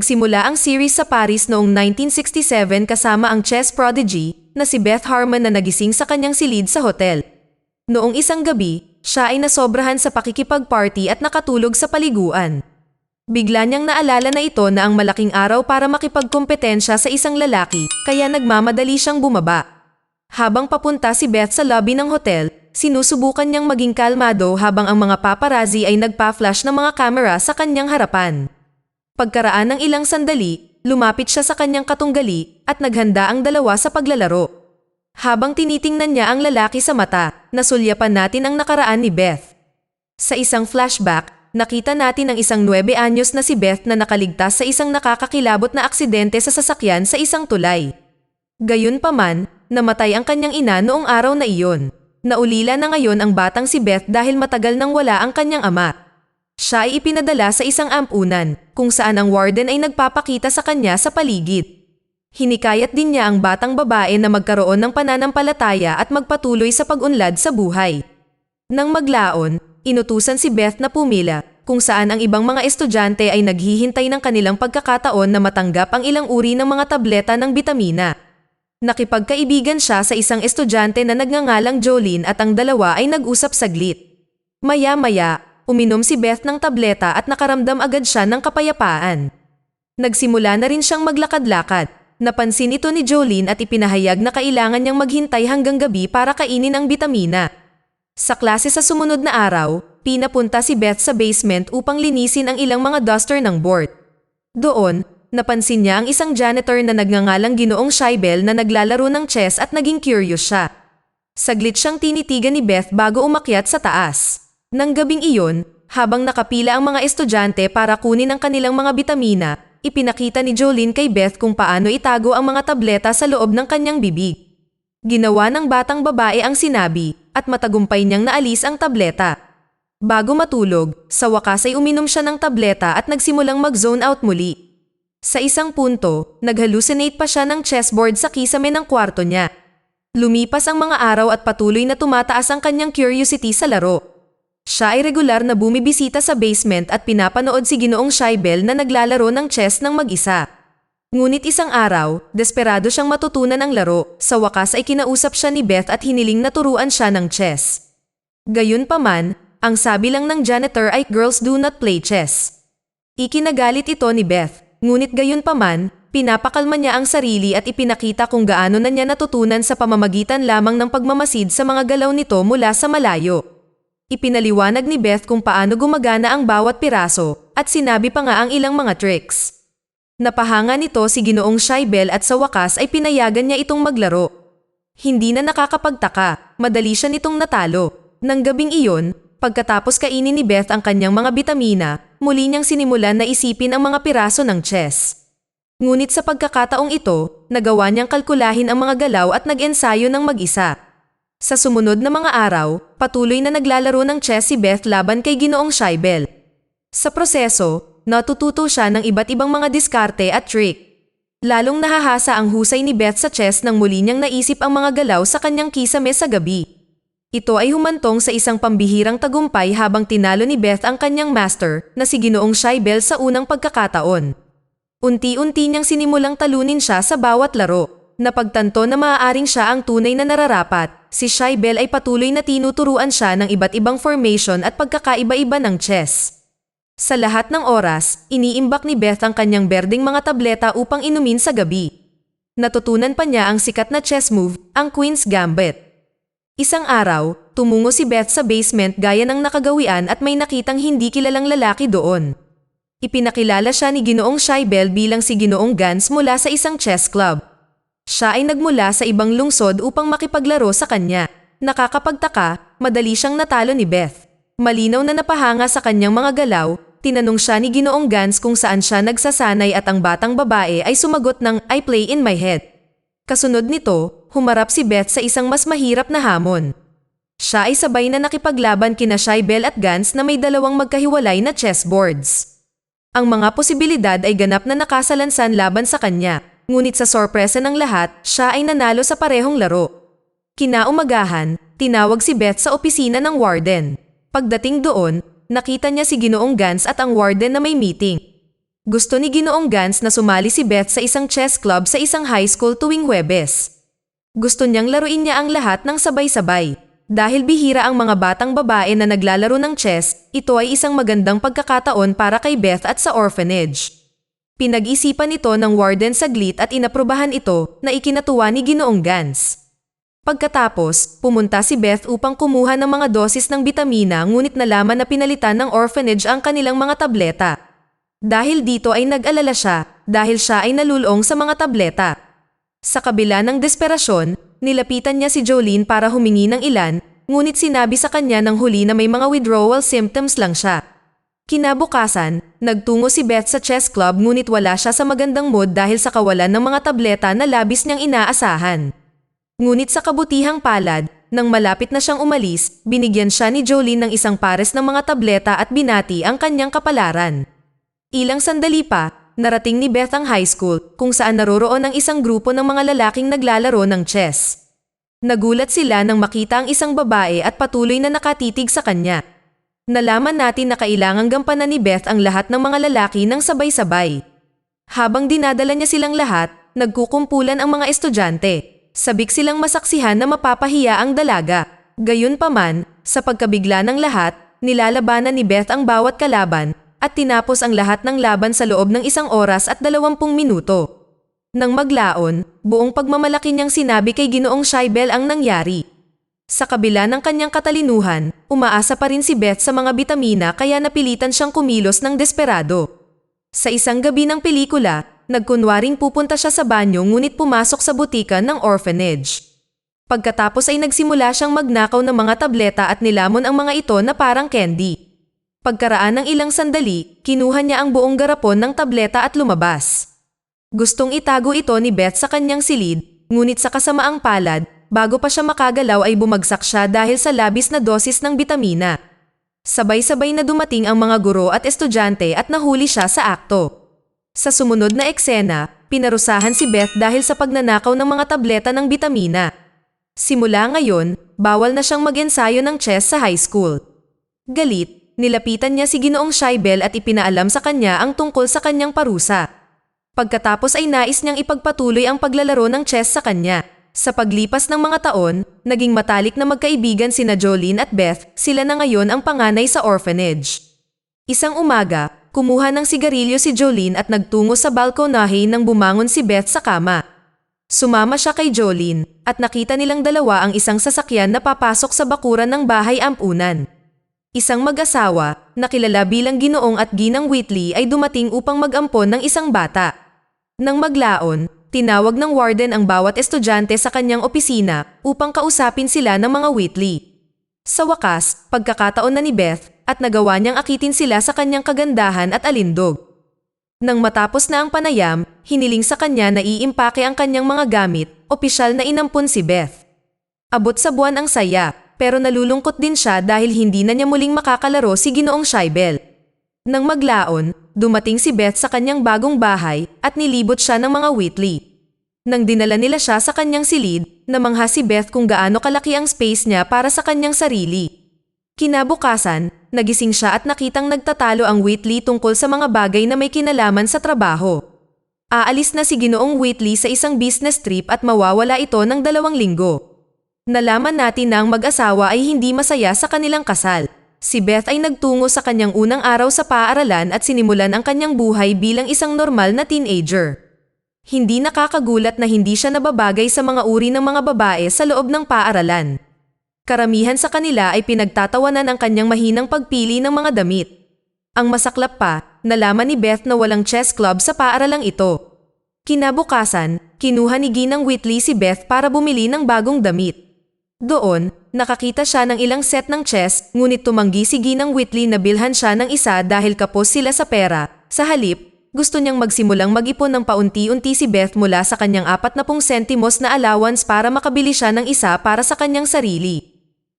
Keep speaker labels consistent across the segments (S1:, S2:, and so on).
S1: Nagsimula ang series sa Paris noong 1967 kasama ang chess prodigy na si Beth Harmon na nagising sa kanyang silid sa hotel. Noong isang gabi, siya ay nasobrahan sa pakikipag-party at nakatulog sa paliguan. Bigla niyang naalala na ito na ang malaking araw para makipagkompetensya sa isang lalaki, kaya nagmamadali siyang bumaba. Habang papunta si Beth sa lobby ng hotel, sinusubukan niyang maging kalmado habang ang mga paparazzi ay nagpa-flash ng mga kamera sa kanyang harapan. Pagkaraan ng ilang sandali, lumapit siya sa kanyang katunggali at naghanda ang dalawa sa paglalaro. Habang tinitingnan niya ang lalaki sa mata, nasulyapan natin ang nakaraan ni Beth. Sa isang flashback, nakita natin ang isang 9 anyos na si Beth na nakaligtas sa isang nakakakilabot na aksidente sa sasakyan sa isang tulay. Gayunpaman, namatay ang kanyang ina noong araw na iyon. Naulila na ngayon ang batang si Beth dahil matagal nang wala ang kanyang ama. Siya ay ipinadala sa isang ampunan, kung saan ang warden ay nagpapakita sa kanya sa paligid. Hinikayat din niya ang batang babae na magkaroon ng pananampalataya at magpatuloy sa pag-unlad sa buhay. Nang maglaon, inutusan si Beth na pumila, kung saan ang ibang mga estudyante ay naghihintay ng kanilang pagkakataon na matanggap ang ilang uri ng mga tableta ng bitamina. Nakipagkaibigan siya sa isang estudyante na nagngangalang Jolene at ang dalawa ay nag-usap saglit. Maya-maya, uminom si Beth ng tableta at nakaramdam agad siya ng kapayapaan. Nagsimula na rin siyang maglakad-lakad. Napansin ito ni Jolene at ipinahayag na kailangan niyang maghintay hanggang gabi para kainin ang bitamina. Sa klase sa sumunod na araw, pinapunta si Beth sa basement upang linisin ang ilang mga duster ng board. Doon, napansin niya ang isang janitor na nagngangalang Ginoong Shaibel na naglalaro ng chess at naging curious siya. Saglit siyang tinitigan ni Beth bago umakyat sa taas. Nang gabing iyon, habang nakapila ang mga estudyante para kunin ang kanilang mga bitamina, ipinakita ni Jolene kay Beth kung paano itago ang mga tableta sa loob ng kanyang bibig. Ginawa ng batang babae ang sinabi at matagumpay niyang naalis ang tableta. Bago matulog, sa wakas ay uminom siya ng tableta at nagsimulang mag-zone out muli. Sa isang punto, nag-hallucinate pa siya ng chessboard sa kisame ng kwarto niya. Lumipas ang mga araw at patuloy na tumataas ang kanyang curiosity sa laro. Siya ay regular na bumibisita sa basement at pinapanood si Ginoong Shaibel na naglalaro ng chess ng mag-isa. Ngunit isang araw, desperado siyang matutunan ang laro. Sa wakas ay kinausap siya ni Beth at hiniling na turuan siya ng chess. Gayunpaman, ang sabi lang ng janitor ay girls do not play chess. Ikinagalit ito ni Beth, ngunit gayunpaman, pinapakalma niya ang sarili at ipinakita kung gaano na niya natutunan sa pamamagitan lamang ng pagmamasid sa mga galaw nito mula sa malayo. Ipinaliwanag ni Beth kung paano gumagana ang bawat piraso at sinabi pa nga ang ilang mga tricks. Napahanga nito si Ginoong Shaibel at sa wakas ay pinayagan niya itong maglaro. Hindi na nakakapagtaka, madali siya nitong natalo. Nang gabing iyon, pagkatapos kainin ni Beth ang kanyang mga bitamina, muli niyang sinimulan na isipin ang mga piraso ng chess. Ngunit sa pagkakataong ito, nagawa niyang kalkulahin ang mga galaw at nag-ensayo ng mag-isa. Sa sumunod na mga araw, patuloy na naglalaro ng chess si Beth laban kay Ginoong Shaibel. Sa proseso, natututo siya ng iba't ibang mga diskarte at trick. Lalong nahahasa ang husay ni Beth sa chess nang muli niyang naisip ang mga galaw sa kanyang kisame sa gabi. Ito ay humantong sa isang pambihirang tagumpay habang tinalo ni Beth ang kanyang master na si Ginoong Shaibel sa unang pagkakataon. Unti-unti niyang sinimulang talunin siya sa bawat laro. Napagtanto na maaaring siya ang tunay na nararapat, si Shaibel ay patuloy na tinuturuan siya ng iba't ibang formation at pagkakaiba-iba ng chess. Sa lahat ng oras, iniimbak ni Beth ang kanyang berdeng mga tableta upang inumin sa gabi. Natutunan pa niya ang sikat na chess move, ang Queen's Gambit. Isang araw, tumungo si Beth sa basement gaya ng nakagawian at may nakitang hindi kilalang lalaki doon. Ipinakilala siya ni Ginoong Shaibel bilang si Ginoong Gans mula sa isang chess club. Siya ay nagmula sa ibang lungsod upang makipaglaro sa kanya. Nakakapagtaka, madali siyang natalo ni Beth. Malinaw na napahanga sa kanyang mga galaw, tinanong siya ni Ginoong Gans kung saan siya nagsasanay at ang batang babae ay sumagot ng "I play in my head." Kasunod nito, humarap si Beth sa isang mas mahirap na hamon. Siya ay sabay na nakipaglaban kina Shaibel at Gans na may dalawang magkahiwalay na chessboards. Ang mga posibilidad ay ganap na nakasalansan laban sa kanya. Ngunit sa sorpresa ng lahat, siya ay nanalo sa parehong laro. Kinaumagahan, tinawag si Beth sa opisina ng warden. Pagdating doon, nakita niya si Ginoong Gans at ang warden na may meeting. Gusto ni Ginoong Gans na sumali si Beth sa isang chess club sa isang high school tuwing Huwebes. Gusto niyang laruin niya ang lahat ng sabay-sabay. Dahil bihira ang mga batang babae na naglalaro ng chess, ito ay isang magandang pagkakataon para kay Beth at sa orphanage. Pinag-isipan ito ng warden saglit at inaprubahan ito na ikinatuwa ni Ginoong Gans. Pagkatapos, pumunta si Beth upang kumuha ng mga dosis ng bitamina ngunit nalaman na pinalitan ng orphanage ang kanilang mga tableta. Dahil dito ay nag-alala siya dahil siya ay nalulong sa mga tableta. Sa kabila ng desperasyon, nilapitan niya si Jolene para humingi ng ilan, ngunit sinabi sa kanya ng huli na may mga withdrawal symptoms lang siya. Kinabukasan, nagtungo si Beth sa chess club ngunit wala siya sa magandang mood dahil sa kawalan ng mga tableta na labis niyang inaasahan. Ngunit sa kabutihang palad, nang malapit na siyang umalis, binigyan siya ni Jolene ng isang pares ng mga tableta at binati ang kanyang kapalaran. Ilang sandali pa, narating ni Beth ang high school kung saan naroroon ang isang grupo ng mga lalaking naglalaro ng chess. Nagulat sila nang makita ang isang babae at patuloy na nakatitig sa kanya. Nalaman natin na kailangang gampanan ni Beth ang lahat ng mga lalaki ng sabay-sabay. Habang dinadala niya silang lahat, nagkukumpulan ang mga estudyante. Sabik silang masaksihan na mapapahiya ang dalaga. Gayunpaman, sa pagkabigla ng lahat, nilalabanan ni Beth ang bawat kalaban at tinapos ang lahat ng laban sa loob ng 1 oras at 20 minuto. Nang maglaon, buong pagmamalaki niyang sinabi kay Ginoong Shaibel ang nangyari. Sa kabila ng kanyang katalinuhan, umaasa pa rin si Beth sa mga bitamina kaya napilitan siyang kumilos ng desperado. Sa isang gabi ng pelikula, nagkunwaring pupunta siya sa banyo ngunit pumasok sa butika ng orphanage. Pagkatapos ay nagsimula siyang magnakaw ng mga tableta at nilamon ang mga ito na parang candy. Pagkaraan ng ilang sandali, kinuha niya ang buong garapon ng tableta at lumabas. Gustong itago ito ni Beth sa kanyang silid, ngunit sa kasamaang palad, bago pa siya makagalaw ay bumagsak siya dahil sa labis na dosis ng bitamina. Sabay-sabay na dumating ang mga guro at estudyante at nahuli siya sa akto. Sa sumunod na eksena, pinarusahan si Beth dahil sa pagnanakaw ng mga tableta ng bitamina. Simula ngayon, bawal na siyang mag-ensayo ng chess sa high school. Galit, nilapitan niya si Ginoong Shaibel at ipinaalam sa kanya ang tungkol sa kanyang parusa. Pagkatapos ay nais niyang ipagpatuloy ang paglalaro ng chess sa kanya. Sa paglipas ng mga taon, naging matalik na magkaibigan sina Jolene at Beth, sila na ngayon ang panganay sa orphanage. Isang umaga, kumuha ng sigarilyo si Jolene at nagtungo sa balkonahe nang bumangon si Beth sa kama. Sumama siya kay Jolene at nakita nilang dalawa ang isang sasakyan na papasok sa bakuran ng bahay ampunan. Isang mag-asawa, na kilala bilang Ginoong at Ginang Whitley ay dumating upang mag-ampon ng isang bata. Nang maglaon, tinawag ng warden ang bawat estudyante sa kanyang opisina upang kausapin sila ng mga Whitley. Sa wakas, pagkakataon na ni Beth at nagawa niyang akitin sila sa kanyang kagandahan at alindog. Nang matapos na ang panayam, hiniling sa kanya na iimpake ang kanyang mga gamit, opisyal na inampun si Beth. Abot sa buwan ang saya. Pero nalulungkot din siya dahil hindi na niya muling makakalaro si Ginoong Shaibel. Nang maglaon, dumating si Beth sa kanyang bagong bahay at nilibot siya ng mga Whitley. Nang dinala nila siya sa kanyang silid, namangha si Beth kung gaano kalaki ang space niya para sa kanyang sarili. Kinabukasan, nagising siya at nakitang nagtatalo ang Whitley tungkol sa mga bagay na may kinalaman sa trabaho. Aalis na si Ginoong Whitley sa isang business trip at mawawala ito ng 2 linggo. Nalaman natin na ang mag-asawa ay hindi masaya sa kanilang kasal. Si Beth ay nagtungo sa kanyang unang araw sa paaralan at sinimulan ang kanyang buhay bilang isang normal na teenager. Hindi nakakagulat na hindi siya nababagay sa mga uri ng mga babae sa loob ng paaralan. Karamihan sa kanila ay pinagtatawanan ang kanyang mahinang pagpili ng mga damit. Ang masaklap pa, nalaman ni Beth na walang chess club sa paaralang ito. Kinabukasan, kinuha ni Ginang Whitley si Beth para bumili ng bagong damit. Doon, nakakita siya ng ilang set ng chess, ngunit tumanggi si Ginang Whitley na bilhan siya ng isa dahil kapos sila sa pera. Sa halip, gusto niyang magsimulang mag-ipon ng paunti-unti si Beth mula sa kanyang 40 sentimos na allowance para makabili siya ng isa para sa kanyang sarili.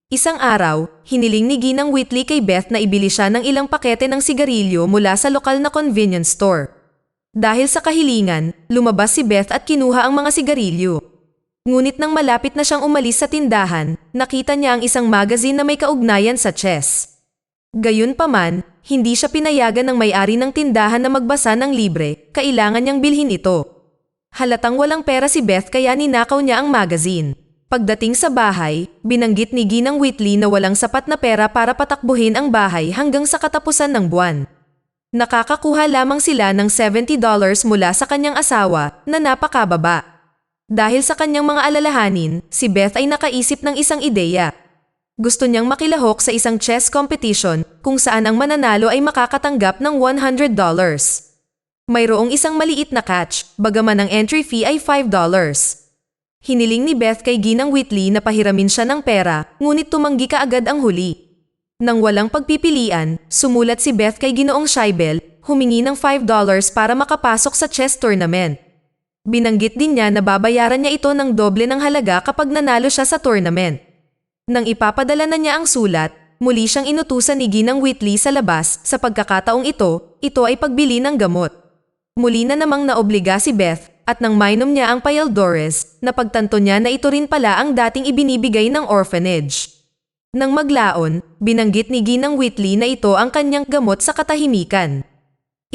S1: Isang araw, hiniling ni Ginang Whitley kay Beth na ibili siya ng ilang pakete ng sigarilyo mula sa lokal na convenience store. Dahil sa kahilingan, lumabas si Beth at kinuha ang mga sigarilyo. Ngunit nang malapit na siyang umalis sa tindahan, nakita niya ang isang magazine na may kaugnayan sa chess. Gayunpaman, hindi siya pinayagan ng may-ari ng tindahan na magbasa ng libre, kailangan niyang bilhin ito. Halatang walang pera si Beth kaya ninakaw niya ang magazine. Pagdating sa bahay, binanggit ni Ginang Whitley na walang sapat na pera para patakbuhin ang bahay hanggang sa katapusan ng buwan. Nakakakuha lamang sila ng $70 mula sa kanyang asawa na napakababa. Dahil sa kanyang mga alalahanin, si Beth ay nakaisip ng isang ideya. Gusto niyang makilahok sa isang chess competition kung saan ang mananalo ay makakatanggap ng $100. Mayroong isang maliit na catch, bagaman ang entry fee ay $5. Hiniling ni Beth kay Ginang Whitley na pahiramin siya ng pera, ngunit tumanggi kaagad ang huli. Nang walang pagpipilian, sumulat si Beth kay Ginoong Scheibel, humingi ng $5 para makapasok sa chess tournament. Binanggit din niya na babayaran niya ito ng doble ng halaga kapag nanalo siya sa tournament. Nang ipapadala na niya ang sulat, muli siyang inutusan ni Ginang Whitley sa labas. Sa pagkakataong ito ay pagbili ng gamot. Muli na namang naobliga si Beth at nang mainom niya ang Payaldores, napagtanto niya na ito rin pala ang dating ibinibigay ng orphanage. Nang maglaon, binanggit ni Ginang Whitley na ito ang kanyang gamot sa katahimikan.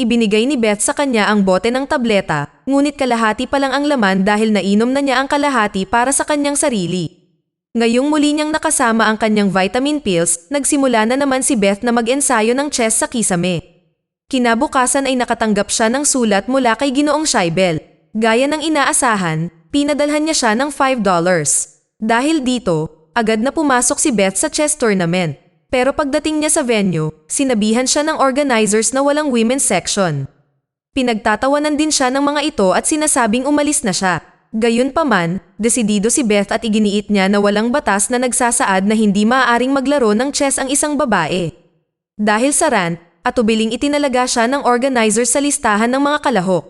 S1: Ibinigay ni Beth sa kanya ang bote ng tableta, ngunit kalahati pa lang ang laman dahil nainom na niya ang kalahati para sa kanyang sarili. Ngayong muli niyang nakasama ang kanyang vitamin pills, nagsimula na naman si Beth na mag-ensayo ng chess sa kisame. Kinabukasan ay nakatanggap siya ng sulat mula kay Ginoong Scheibel. Gaya ng inaasahan, pinadalhan niya siya ng $5. Dahil dito, agad na pumasok si Beth sa chess tournament. Pero pagdating niya sa venue, sinabihan siya ng organizers na walang women's section. Pinagtatawanan din siya ng mga ito at sinasabing umalis na siya. Gayunpaman, desidido si Beth at iginiit niya na walang batas na nagsasaad na hindi maaaring maglaro ng chess ang isang babae. Dahil sa rant, atubiling itinalaga siya ng organizer sa listahan ng mga kalahok.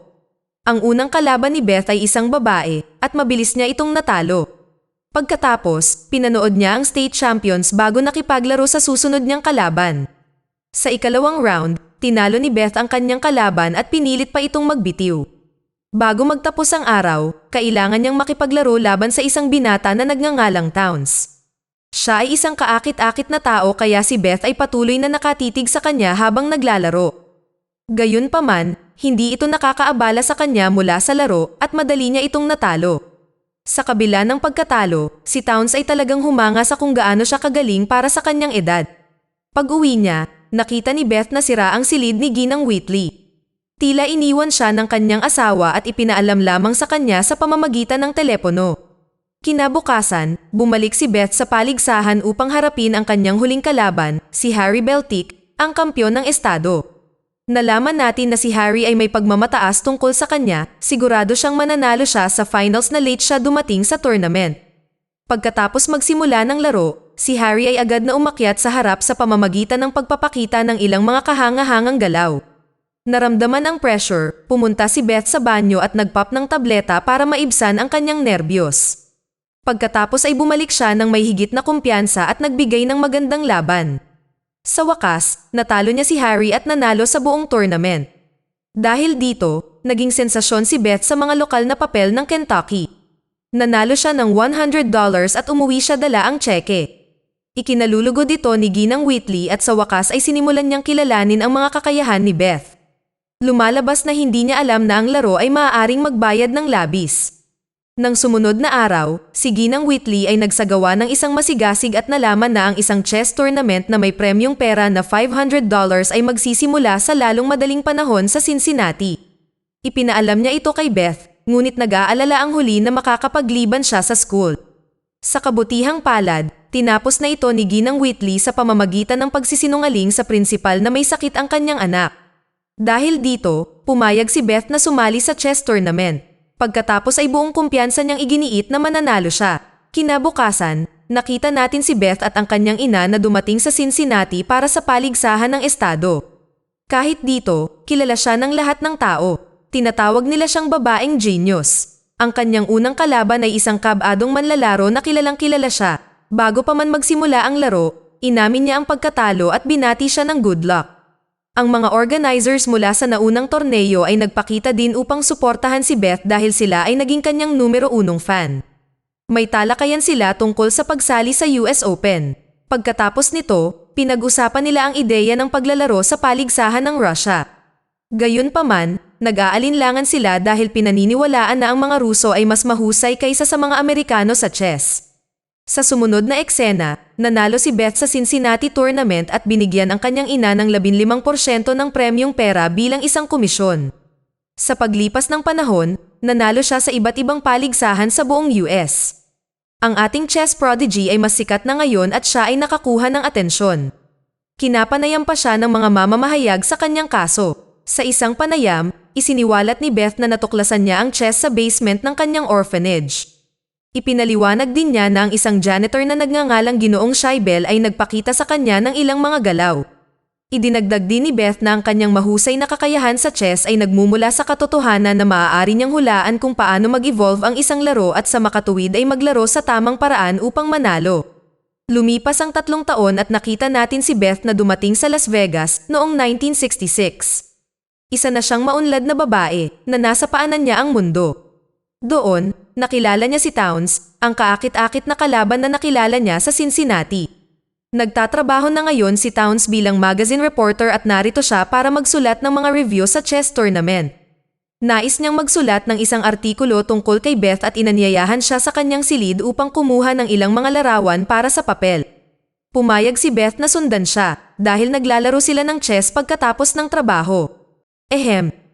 S1: Ang unang kalaban ni Beth ay isang babae at mabilis niya itong natalo. Pagkatapos, pinanood niya ang state champions bago nakipaglaro sa susunod niyang kalaban. Sa ikalawang round, tinalo ni Beth ang kanyang kalaban at pinilit pa itong magbitiw. Bago magtapos ang araw, kailangan niyang makipaglaro laban sa isang binata na nagngangalang Towns. Siya ay isang kaakit-akit na tao kaya si Beth ay patuloy na nakatitig sa kanya habang naglalaro. Gayunpaman, hindi ito nakakaabala sa kanya mula sa laro at madali niya itong natalo. Sa kabila ng pagkatalo, si Towns ay talagang humanga sa kung gaano siya kagaling para sa kanyang edad. Pag-uwi niya, nakita ni Beth na sira ang silid ni Ginang Whitley. Tila iniwan siya ng kanyang asawa at ipinaalam lamang sa kanya sa pamamagitan ng telepono. Kinabukasan, bumalik si Beth sa paligsahan upang harapin ang kanyang huling kalaban, si Harry Beltic, ang kampyon ng estado. Nalaman natin na si Harry ay may pagmamataas tungkol sa kanya, sigurado siyang mananalo siya sa finals na late siya dumating sa tournament. Pagkatapos magsimula ng laro, si Harry ay agad na umakyat sa harap sa pamamagitan ng pagpapakita ng ilang mga kahanga-hangang galaw. Naramdaman ang pressure, pumunta si Beth sa banyo at nagpop ng tableta para maibsan ang kanyang nerbiyos. Pagkatapos ay bumalik siya ng may higit na kumpiyansa at nagbigay ng magandang laban. Sa wakas, natalo niya si Harry at nanalo sa buong tournament. Dahil dito, naging sensasyon si Beth sa mga lokal na papel ng Kentucky. Nanalo siya ng $100 at umuwi siya dala ang tseke. Ikinalulugod ito ni Ginang Whitley at sa wakas ay sinimulan niyang kilalanin ang mga kakayahan ni Beth. Lumalabas na hindi niya alam na ang laro ay maaaring magbayad ng labis. Nang sumunod na araw, si Ginang Whitley ay nagsagawa ng isang masigasig at nalaman na ang isang chess tournament na may premyong pera na $500 ay magsisimula sa lalong madaling panahon sa Cincinnati. Ipinaalam niya ito kay Beth, ngunit nag-aalala ang huli na makakapagliban siya sa school. Sa kabutihang palad, tinapos na ito ni Ginang Whitley sa pamamagitan ng pagsisinungaling sa prinsipal na may sakit ang kanyang anak. Dahil dito, pumayag si Beth na sumali sa chess tournament. Pagkatapos ay buong kumpiyansa niyang iginiit na mananalo siya. Kinabukasan, nakita natin si Beth at ang kanyang ina na dumating sa Cincinnati para sa paligsahan ng estado. Kahit dito, kilala siya ng lahat ng tao. Tinatawag nila siyang babaeng genius. Ang kanyang unang kalaban ay isang kabadong manlalaro na kilalang kilala siya. Bago pa man magsimula ang laro, inamin niya ang pagkatalo at binati siya ng good luck. Ang mga organizers mula sa naunang torneo ay nagpakita din upang suportahan si Beth dahil sila ay naging kanyang numero 1 fan. May talakayan sila tungkol sa pagsali sa US Open. Pagkatapos nito, pinag-usapan nila ang ideya ng paglalaro sa paligsahan ng Russia. Gayunpaman, nag-aalinlangan sila dahil pinaniniwalaan na ang mga Ruso ay mas mahusay kaysa sa mga Amerikano sa chess. Sa sumunod na eksena, nanalo si Beth sa Cincinnati tournament at binigyan ang kanyang ina ng 15% ng premyong pera bilang isang komisyon. Sa paglipas ng panahon, nanalo siya sa iba't ibang paligsahan sa buong US. Ang ating chess prodigy ay mas sikat na ngayon at siya ay nakakuha ng atensyon. Kinapanayam pa siya ng mga mamamahayag sa kanyang kaso. Sa isang panayam, isiniwalat ni Beth na natuklasan niya ang chess sa basement ng kanyang orphanage. Ipinaliwanag din niya na ang isang janitor na nagngangalang Ginoong Scheibel ay nagpakita sa kanya ng ilang mga galaw. Idinagdag din ni Beth na ang kanyang mahusay na kakayahan sa chess ay nagmumula sa katotohanan na maaari niyang hulaan kung paano mag-evolve ang isang laro at sa makatuwid ay maglaro sa tamang paraan upang manalo. Lumipas ang 3 taon at nakita natin si Beth na dumating sa Las Vegas noong 1966. Isa na siyang maunlad na babae na nasa paanan niya ang mundo. Doon, nakilala niya si Towns, ang kaakit-akit na kalaban na nakilala niya sa Cincinnati. Nagtatrabaho na ngayon si Towns bilang magazine reporter at narito siya para magsulat ng mga review sa chess tournament. Nais niyang magsulat ng isang artikulo tungkol kay Beth at inanyayahan siya sa kanyang silid upang kumuha ng ilang mga larawan para sa papel. Pumayag si Beth na sundan siya dahil naglalaro sila ng chess pagkatapos ng trabaho.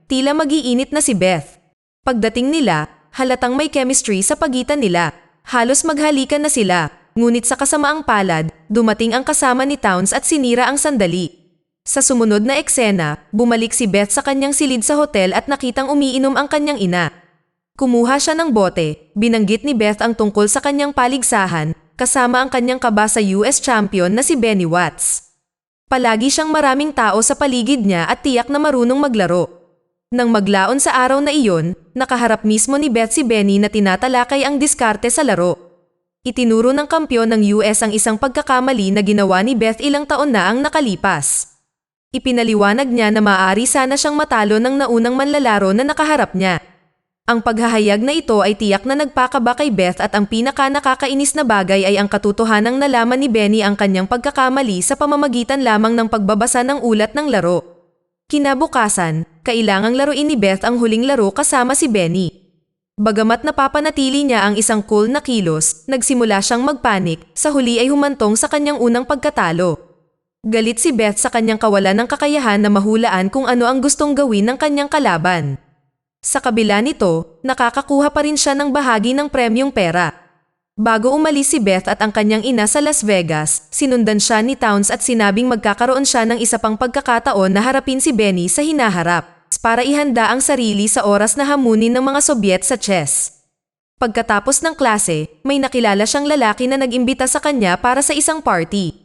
S1: Tila mag-iinit na si Beth. Pagdating nila, halatang may chemistry sa pagitan nila. Halos maghalikan na sila, ngunit sa kasamaang palad, dumating ang kasama ni Towns at sinira ang sandali. Sa sumunod na eksena, bumalik si Beth sa kanyang silid sa hotel at nakitang umiinom ang kanyang ina. Kumuha siya ng bote, binanggit ni Beth ang tungkol sa kanyang paligsahan, kasama ang kanyang kaba sa US champion na si Benny Watts. Palagi siyang maraming tao sa paligid niya at tiyak na marunong maglaro. Nang maglaon sa araw na iyon, nakaharap mismo ni Beth si Benny na tinatalakay ang diskarte sa laro. Itinuro ng kampyon ng US ang isang pagkakamali na ginawa ni Beth ilang taon na ang nakalipas. Ipinaliwanag niya na maaari sana siyang matalo ng naunang manlalaro na nakaharap niya. Ang paghahayag na ito ay tiyak na nagpakaba kay Beth at ang pinaka-nakakainis na bagay ay ang katotohanang nalaman ni Benny ang kanyang pagkakamali sa pamamagitan lamang ng pagbabasa ng ulat ng laro. Kinabukasan, kailangang laruin ni Beth ang huling laro kasama si Benny. Bagamat napapanatili niya ang isang cool na kilos, nagsimula siyang magpanik, sa huli ay humantong sa kanyang unang pagkatalo. Galit si Beth sa kanyang kawalan ng kakayahan na mahulaan kung ano ang gustong gawin ng kanyang kalaban. Sa kabila nito, nakakakuha pa rin siya ng bahagi ng premyong pera. Bago umalis si Beth at ang kanyang ina sa Las Vegas, sinundan siya ni Towns at sinabing magkakaroon siya ng isa pang pagkakataon na harapin si Benny sa hinaharap, para ihanda ang sarili sa oras na hamunin ng mga Sobyet sa chess. Pagkatapos ng klase, may nakilala siyang lalaki na nag-imbita sa kanya para sa isang party.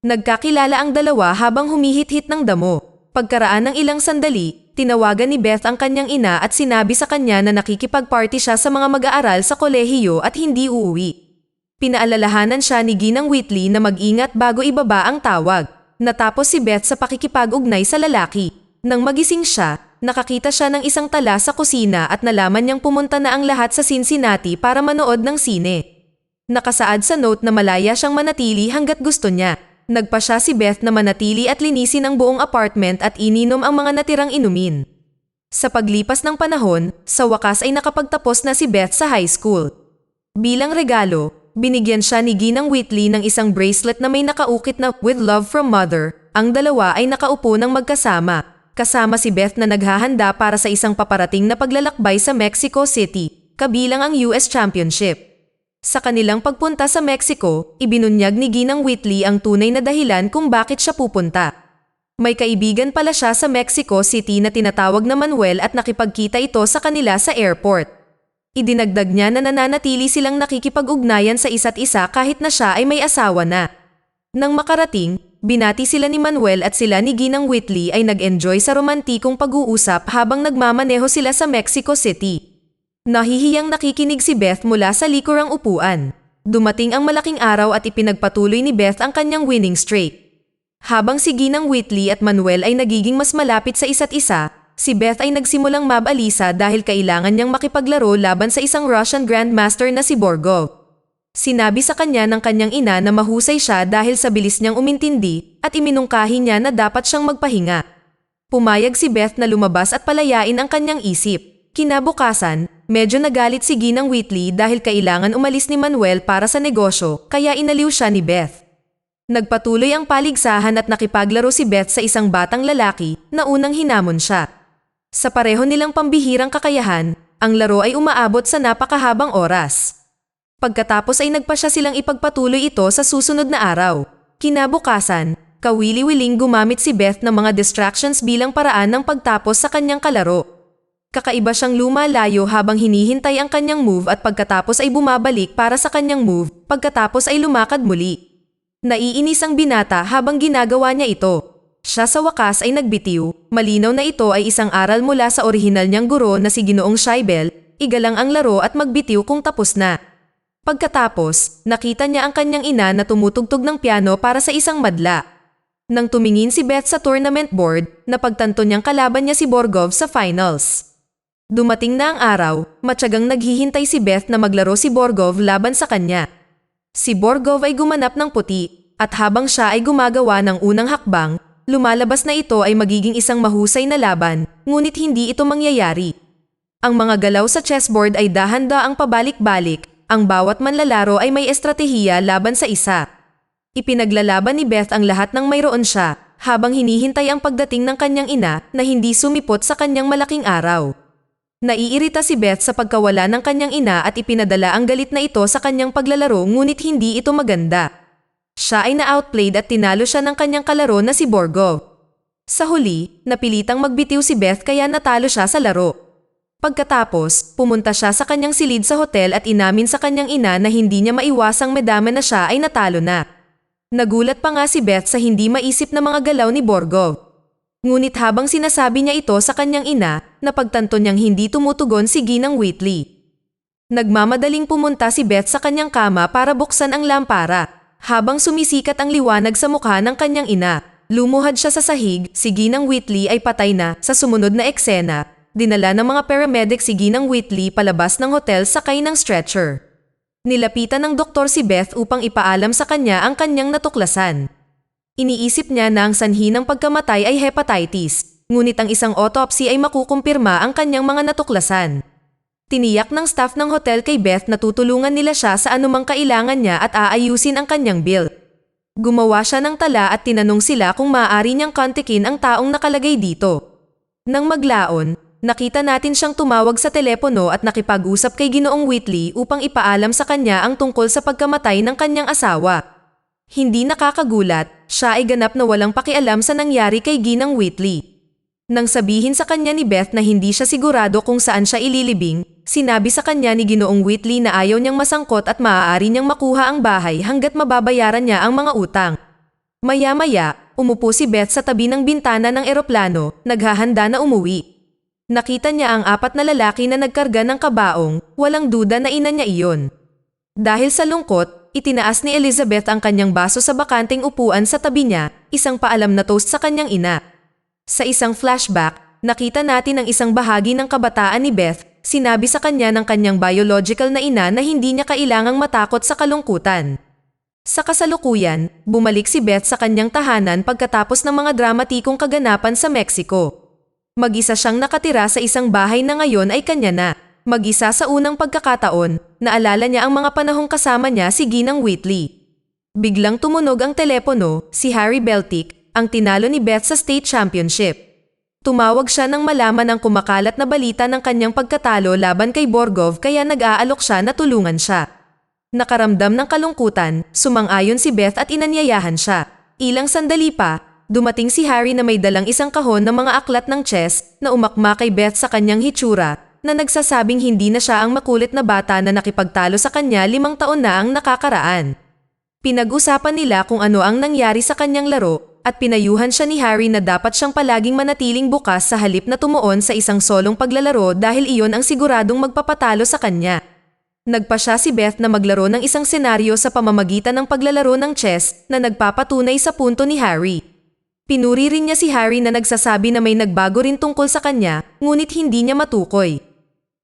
S1: Nagkakilala ang dalawa habang humihit-hit ng damo. Pagkaraan ng ilang sandali, tinawagan ni Beth ang kanyang ina at sinabi sa kanya na nakikipag-party siya sa mga mag-aaral sa kolehiyo at hindi uuwi. Pinaalalahanan siya ni Ginang Whitley na mag-ingat bago ibaba ang tawag. Natapos si Beth sa pakikipag-ugnay sa lalaki. Nang magising siya, nakakita siya ng isang tala sa kusina at nalaman niyang pumunta na ang lahat sa Cincinnati para manood ng sine. Nakasaad sa note na malaya siyang manatili hanggat gusto niya. Nagpasya si Beth na manatili at linisin ang buong apartment at ininom ang mga natirang inumin. Sa paglipas ng panahon, sa wakas ay nakapagtapos na si Beth sa high school. Bilang regalo, binigyan siya ni Ginang Whitley ng isang bracelet na may nakaukit na "With love from mother." Ang dalawa ay nakaupo ng magkasama, kasama si Beth na naghahanda para sa isang paparating na paglalakbay sa Mexico City, kabilang ang US Championship. Sa kanilang pagpunta sa Mexico, ibinunyag ni Ginang Whitley ang tunay na dahilan kung bakit siya pupunta. May kaibigan pala siya sa Mexico City na tinatawag na Manuel at nakipagkita ito sa kanila sa airport. Idinagdag niya na nananatili silang nakikipag-ugnayan sa isa't isa kahit na siya ay may asawa na. Nang makarating, binati sila ni Manuel at sila ni Ginang Whitley ay nag-enjoy sa romantikong pag-uusap habang nagmamaneho sila sa Mexico City. Nahihiyang nakikinig si Beth mula sa likurang upuan. Dumating ang malaking araw at ipinagpatuloy ni Beth ang kanyang winning streak. Habang si Ginang Whitley at Manuel ay nagiging mas malapit sa isa't isa, si Beth ay nagsimulang mabalisa dahil kailangan niyang makipaglaro laban sa isang Russian Grandmaster na si Borgov. Sinabi sa kanya ng kanyang ina na mahusay siya dahil sa bilis niyang umintindi at iminungkahi niya na dapat siyang magpahinga. Pumayag si Beth na lumabas at palayain ang kanyang isip. Kinabukasan, medyo nagalit si Ginang Whitley dahil kailangan umalis ni Manuel para sa negosyo kaya inaliw siya ni Beth. Nagpatuloy ang paligsahan at nakipaglaro si Beth sa isang batang lalaki na unang hinamon siya. Sa pareho nilang pambihirang kakayahan, ang laro ay umaabot sa napakahabang oras. Pagkatapos ay nagpa siya silang ipagpatuloy ito sa susunod na araw. Kinabukasan, kawili-wiling gumamit si Beth ng mga distractions bilang paraan ng pagtapos sa kanyang kalaro. Kakaiba siyang lumalayo habang hinihintay ang kanyang move at pagkatapos ay bumabalik para sa kanyang move, pagkatapos ay lumakad muli. Naiinis ang binata habang ginagawa niya ito. Siya sa wakas ay nagbitiw, malinaw na ito ay isang aral mula sa orihinal niyang guro na si Ginoong Shaibel, igalang ang laro at magbitiw kung tapos na. Pagkatapos, nakita niya ang kanyang ina na tumutugtog ng piano para sa isang madla. Nang tumingin si Beth sa tournament board, napagtanto niyang kalaban niya si Borgov sa finals. Dumating na ang araw, matyagang naghihintay si Beth na maglaro si Borgov laban sa kanya. Si Borgov ay gumanap ng puti, at habang siya ay gumagawa ng unang hakbang, lumalabas na ito ay magiging isang mahusay na laban, ngunit hindi ito mangyayari. Ang mga galaw sa chessboard ay dahan-daang pabalik-balik, ang bawat manlalaro ay may estratehiya laban sa isa. Ipinaglalaban ni Beth ang lahat ng mayroon siya, habang hinihintay ang pagdating ng kanyang ina na hindi sumipot sa kanyang malaking araw. Naiirita si Beth sa pagkawala ng kanyang ina at ipinadala ang galit na ito sa kanyang paglalaro ngunit hindi ito maganda. Siya ay na-outplayed at tinalo siya ng kanyang kalaro na si Borgov. Sa huli, napilitang magbitiw si Beth kaya natalo siya sa laro. Pagkatapos, pumunta siya sa kanyang silid sa hotel at inamin sa kanyang ina na hindi niya maiwasang madama na siya ay natalo na. Nagulat pa nga si Beth sa hindi maisip na mga galaw ni Borgov. Ngunit habang sinasabi niya ito sa kanyang ina, napagtanto niyang hindi tumutugon si Ginang Whitley. Nagmamadaling pumunta si Beth sa kanyang kama para buksan ang lampara. Habang sumisikat ang liwanag sa mukha ng kanyang ina, lumuhad siya sa sahig, si Ginang Whitley ay patay na. Sa sumunod na eksena, dinala ng mga paramedic si Ginang Whitley palabas ng hotel sakay ng stretcher. Nilapitan ng doktor si Beth upang ipaalam sa kanya ang kanyang natuklasan. Iniisip niya na ang sanhi ng pagkamatay ay hepatitis, ngunit ang isang autopsy ay makukumpirma ang kanyang mga natuklasan. Tiniyak ng staff ng hotel kay Beth na tutulungan nila siya sa anumang kailangan niya at aayusin ang kanyang bill. Gumawa siya ng tala at tinanong sila kung maaari niyang kontakin ang taong nakalagay dito. Nang maglaon, nakita natin siyang tumawag sa telepono at nakipag-usap kay Ginoong Whitley upang ipaalam sa kanya ang tungkol sa pagkamatay ng kanyang asawa. Hindi nakakagulat, siya ay ganap na walang pakialam sa nangyari kay Ginang Whitley. Nang sabihin sa kanya ni Beth na hindi siya sigurado kung saan siya ililibing, sinabi sa kanya ni Ginoong Whitley na ayaw niyang masangkot at maaari niyang makuha ang bahay hanggat mababayaran niya ang mga utang. Maya-maya, umupo si Beth sa tabi ng bintana ng eroplano, naghahanda na umuwi. Nakita niya ang 4 na lalaki na nagkarga ng kabaong, walang duda na ina niya iyon. Dahil sa lungkot, itinaas ni Elizabeth ang kanyang baso sa bakanteng upuan sa tabi niya, isang paalam na toast sa kanyang ina. Sa isang flashback, nakita natin ang isang bahagi ng kabataan ni Beth, sinabi sa kanya ng kanyang biological na ina na hindi niya kailangang matakot sa kalungkutan. Sa kasalukuyan, bumalik si Beth sa kanyang tahanan pagkatapos ng mga dramatikong kaganapan sa Mexico. Mag-isa siyang nakatira sa isang bahay na ngayon ay kanya na. Mag-isa sa unang pagkakataon, naalala niya ang mga panahong kasama niya si Ginang Whitley. Biglang tumunog ang telepono, si Harry Beltic, ang tinalo ni Beth sa state championship. Tumawag siya nang malaman ang kumakalat na balita ng kanyang pagkatalo laban kay Borgov kaya nag-aalok siya na tulungan siya. Nakaramdam ng kalungkutan, sumang-ayon si Beth at inanyayahan siya. Ilang sandali pa, dumating si Harry na may dalang isang kahon ng mga aklat ng chess na umakma kay Beth sa kanyang hitsura na nagsasabing hindi na siya ang makulit na bata na nakipagtalo sa kanya 5 taon na ang nakakaraan. Pinag-usapan nila kung ano ang nangyari sa kanyang laro at pinayuhan siya ni Harry na dapat siyang palaging manatiling bukas sa halip na tumuon sa isang solong paglalaro dahil iyon ang siguradong magpapatalo sa kanya. Nagpa siya si Beth na maglaro ng isang senaryo sa pamamagitan ng paglalaro ng chess na nagpapatunay sa punto ni Harry. Pinuri rin niya si Harry na nagsasabi na may nagbago rin tungkol sa kanya, ngunit hindi niya matukoy.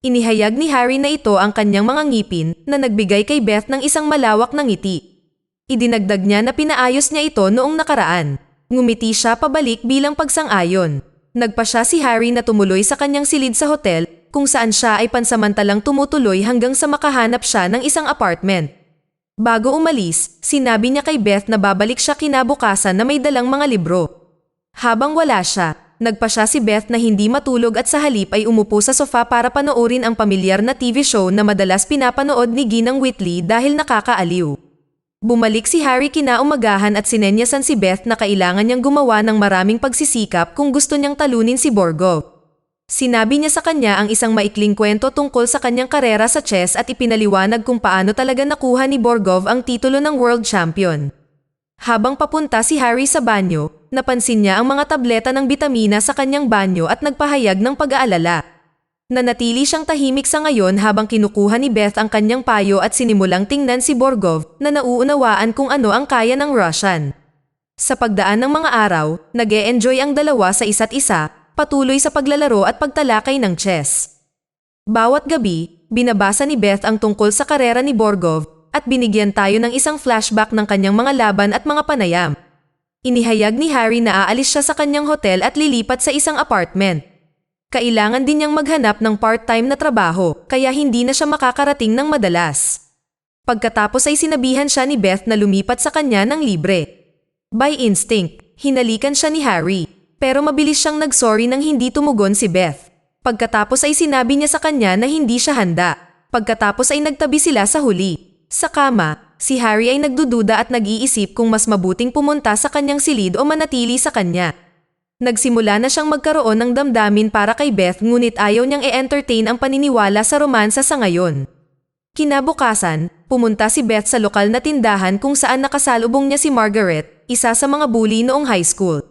S1: Inihayag ni Harry na ito ang kanyang mga ngipin na nagbigay kay Beth ng isang malawak na ngiti. Idinagdag niya na pinaayos niya ito noong nakaraan. Ngumiti siya pabalik bilang pagsang-ayon. Nagpa siya si Harry na tumuloy sa kanyang silid sa hotel kung saan siya ay pansamantalang tumutuloy hanggang sa makahanap siya ng isang apartment. Bago umalis, sinabi niya kay Beth na babalik siya kinabukasan na may dalang mga libro. Habang wala siya, nagpa siya si Beth na hindi matulog at sa halip ay umupo sa sofa para panoorin ang pamilyar na TV show na madalas pinapanood ni Ginang Whitley dahil nakakaaliw. Bumalik si Harry kinaumagahan at sinenyasan si Beth na kailangan niyang gumawa ng maraming pagsisikap kung gusto niyang talunin si Borgov. Sinabi niya sa kanya ang isang maikling kwento tungkol sa kanyang karera sa chess at ipinaliwanag kung paano talaga nakuha ni Borgov ang titulo ng world champion. Habang papunta si Harry sa banyo, napansin niya ang mga tableta ng bitamina sa kanyang banyo at nagpahayag ng pag-aalala. Nanatili siyang tahimik sa ngayon habang kinukuha ni Beth ang kanyang payo at sinimulang tingnan si Borgov na nauunawaan kung ano ang kaya ng Russian. Sa pagdaan ng mga araw, nag-e-enjoy ang dalawa sa isa't isa, patuloy sa paglalaro at pagtalakay ng chess. Bawat gabi, binabasa ni Beth ang tungkol sa karera ni Borgov at binigyan tayo ng isang flashback ng kanyang mga laban at mga panayam. Inihayag ni Harry na aalis siya sa kanyang hotel at lilipat sa isang apartment. Kailangan din niyang maghanap ng part-time na trabaho kaya hindi na siya makakarating ng madalas. Pagkatapos ay sinabihan siya ni Beth na lumipat sa kanya ng libre. By instinct, hinalikan siya ni Harry, pero mabilis siyang nag-sorry nang hindi tumugon si Beth. Pagkatapos ay sinabi niya sa kanya na hindi siya handa. Pagkatapos ay nagtabi sila sa huli. Sa kama, si Harry ay nagdududa at nag-iisip kung mas mabuting pumunta sa kanyang silid o manatili sa kanya. Nagsimula na siyang magkaroon ng damdamin para kay Beth ngunit ayaw niyang i-entertain ang paniniwala sa romansa sa ngayon. Kinabukasan, pumunta si Beth sa lokal na tindahan kung saan nakasalubong niya si Margaret, isa sa mga bully noong high school.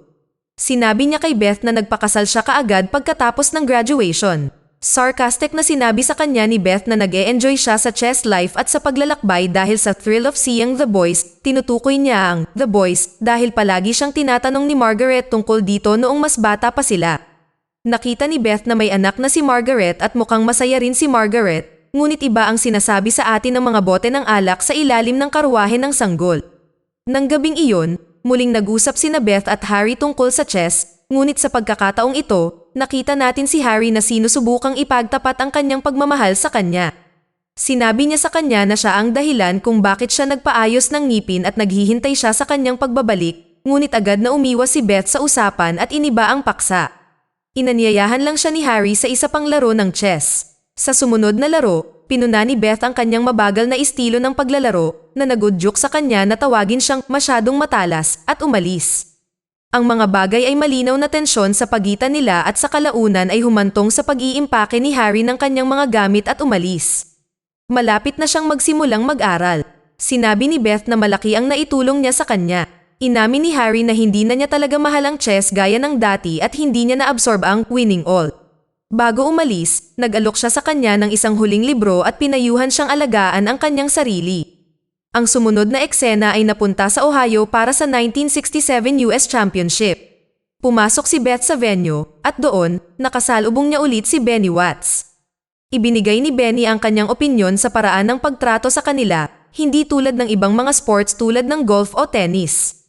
S1: Sinabi niya kay Beth na nagpakasal siya kaagad pagkatapos ng graduation. Sarcastic na sinabi sa kanya ni Beth na nag-e-enjoy siya sa chess life at sa paglalakbay dahil sa thrill of seeing the boys. Tinutukoy niya ang the boys dahil palagi siyang tinatanong ni Margaret tungkol dito noong mas bata pa sila. Nakita ni Beth na may anak na si Margaret at mukhang masaya rin si Margaret, ngunit iba ang sinasabi sa atin ng mga bote ng alak sa ilalim ng karwahe ng sanggol. Nang gabing iyon, muling nag-usap sina Beth at Harry tungkol sa chess, ngunit sa pagkakataong ito, nakita natin si Harry na sinusubukang ipagtapat ang kanyang pagmamahal sa kanya. Sinabi niya sa kanya na siya ang dahilan kung bakit siya nagpaayos ng ngipin at naghihintay siya sa kanyang pagbabalik, ngunit agad na umiwas si Beth sa usapan at iniba ang paksa. Inanyayahan lang siya ni Harry sa isa pang laro ng chess. Sa sumunod na laro, pinuna ni Beth ang kanyang mabagal na estilo ng paglalaro na nagudyok sa kanya na tawagin siyang masyadong matalas at umalis. Ang mga bagay ay malinaw na tensyon sa pagitan nila at sa kalaunan ay humantong sa pag-iimpake ni Harry ng kanyang mga gamit at umalis. Malapit na siyang magsimulang mag-aral. Sinabi ni Beth na malaki ang naitulong niya sa kanya. Inamin ni Harry na hindi na niya talaga mahal ang chess gaya ng dati at hindi niya na-absorb ang winning all. Bago umalis, nag-alok siya sa kanya ng isang huling libro at pinayuhan siyang alagaan ang kanyang sarili. Ang sumunod na eksena ay napunta sa Ohio para sa 1967 US Championship. Pumasok si Beth sa venue at doon, nakasalubong niya ulit si Benny Watts. Ibinigay ni Benny ang kanyang opinyon sa paraan ng pagtrato sa kanila, hindi tulad ng ibang mga sports tulad ng golf o tennis.